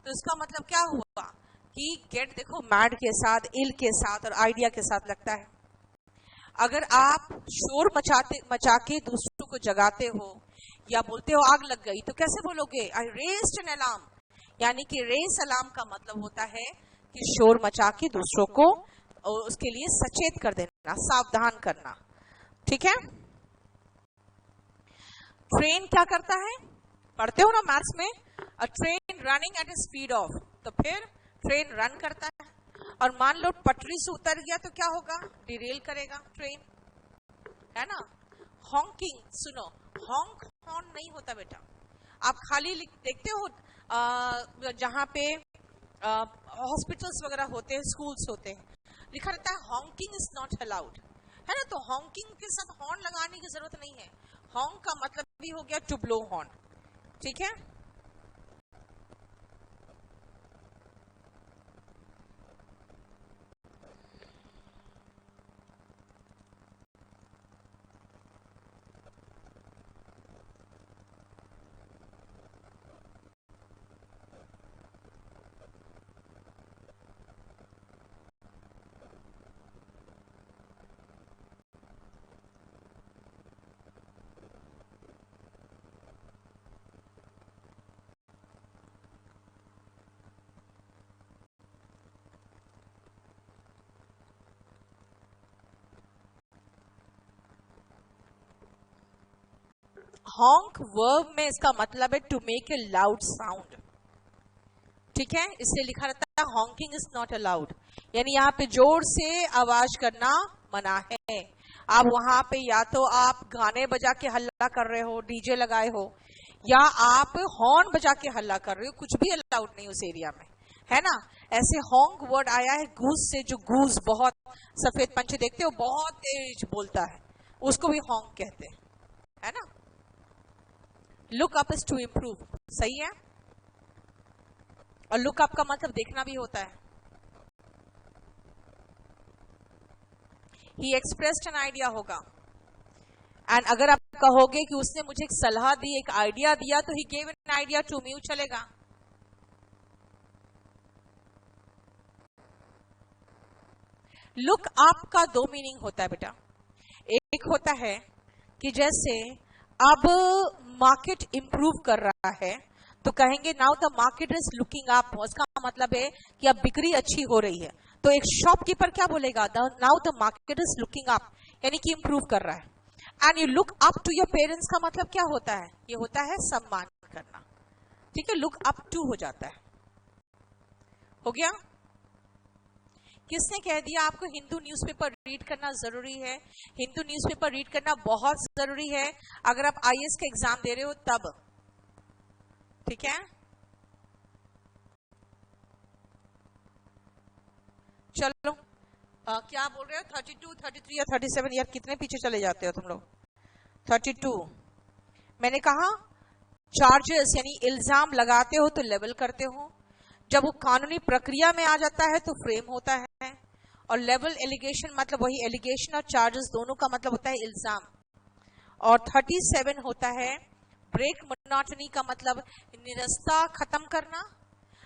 तो इसका मतलब क्या हुआ कि गेट देखो मैड के साथ, इल के साथ और आइडिया के साथ लगता है। अगर आप शोर मचा के दूसरों को जगाते हो या बोलते हो आग लग गई, तो कैसे बोलोगे? आई रेज्ड एन अलार्म। यानी कि रेस अलार्म का मतलब होता है कि शोर मचा के दूसरों को उसके लिए सचेत कर देना, सावधान करना। ठीक है। ट्रेन क्या करता है? पढ़ते हो ना मैथ्स में, अ train running at A speed of, तो फिर ट्रेन रन करता है। और मान लो पटरी से उतर गया तो क्या होगा? डिरेल करेगा ट्रेन, है ना। हॉन्किंग, सुनो, हॉन्क हॉर्न नहीं होता बेटा। आप खाली देखते हो जहां पे हॉस्पिटल्स वगैरह होते हैं, स्कूल्स होते हैं, लिखा रहता है हॉन्किंग इज नॉट अलाउड, है ना। तो हॉन्किंग के साथ हॉर्न लगाने की जरूरत नहीं है। हॉन्क का मतलब भी हो गया टू ब्लो हॉर्न। ठीक है। हॉन्क वर्ब में इसका मतलब है to make a loud sound. ठीक है, इसलिए लिखा रहता है हॉन्किंग इज नॉट अलाउड, यानी यहाँ पे जोर से आवाज करना मना है। आप वहां पे या तो आप गाने बजा के हल्ला कर रहे हो, डीजे लगाए हो, या आप हॉर्न बजा के हल्ला कर रहे हो, कुछ भी अलाउड नहीं उस एरिया में, है ना। ऐसे हॉन्क वर्ड आया है गूस से, जो गूस बहुत सफेद पंछी देखते हो बहुत तेज बोलता है, उसको भी हॉन्क कहते हैं, है ना। Look up is to improve, सही है। और लुक अप का मतलब देखना भी होता है। ही एक्सप्रेस्ड एन आइडिया होगा। एंड अगर आप कहोगे कि उसने मुझे एक सलाह दी, एक आइडिया दिया, तो he gave an idea to me, चलेगा। लुक अप का दो मीनिंग होता है बेटा। एक होता है कि जैसे अब मार्केट इंप्रूव कर रहा है तो कहेंगे now the market is looking up, उसका मतलब है कि अब बिक्री अच्छी हो रही है। तो एक शॉपकीपर क्या बोलेगा? Now the market is looking up, यानी कि इंप्रूव कर रहा है। And you look up to your parents का मतलब क्या होता है? ये होता है सम्मान करना। ठीक है, लुक अप टू हो जाता है। हो गया। किसने कह दिया आपको हिंदू न्यूज़पेपर रीड करना जरूरी है? हिंदू न्यूज़पेपर रीड करना बहुत जरूरी है अगर आप आईएएस का एग्जाम दे रहे हो तब। ठीक है, चलो क्या बोल रहे हो? 32, 33 या 37? यार कितने पीछे चले जाते हो तुम लोग। 32 मैंने कहा चार्जेस यानी इल्जाम लगाते हो तो लेवल करते हो, जब वो कानूनी प्रक्रिया में आ जाता है तो फ्रेम होता है। और लेवल एलिगेशन मतलब वही एलिगेशन और चार्जेस दोनों का मतलब होता है इल्जाम। और 37 होता है ब्रेक मोनोटनी का मतलब निरस्ता खत्म करना।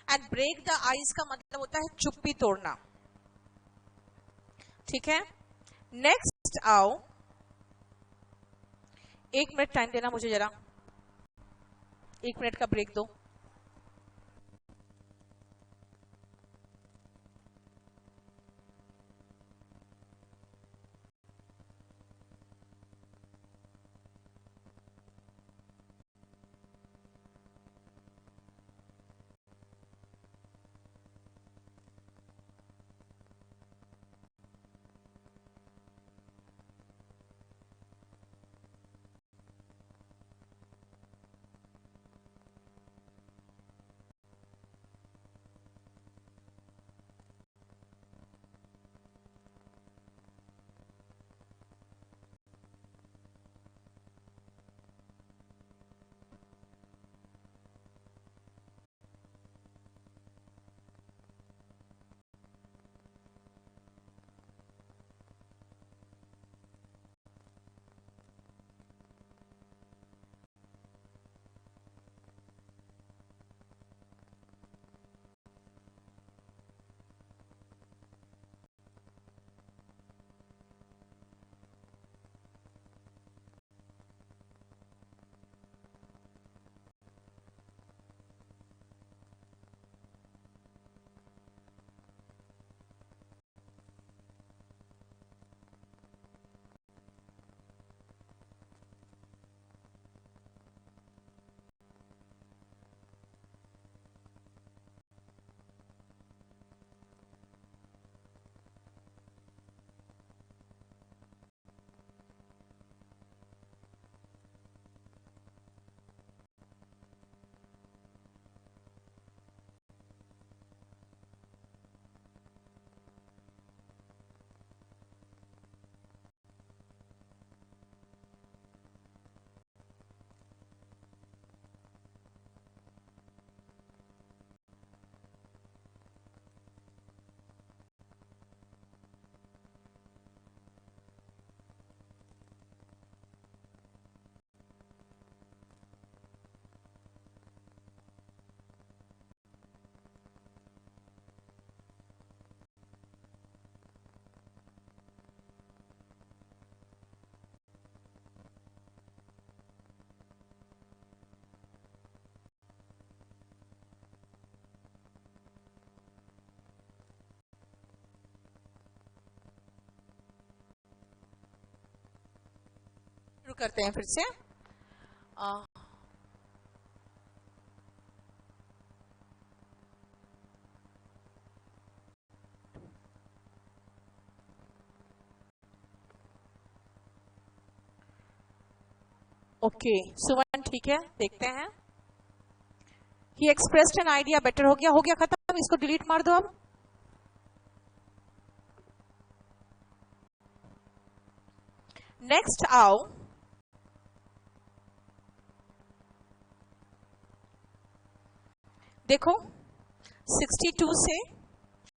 एंड ब्रेक द आइस का मतलब होता है चुप्पी तोड़ना। ठीक है, नेक्स्ट आओ। 1 मिनट टाइम देना मुझे, जरा 1 मिनट का ब्रेक दो। करते हैं फिर से। ओके सुमन, ठीक है, देखते हैं। ही एक्सप्रेस्ड एन आइडिया बेटर, हो गया खत्म, इसको डिलीट मार दो अब। नेक्स्ट आओ, देखो 62 से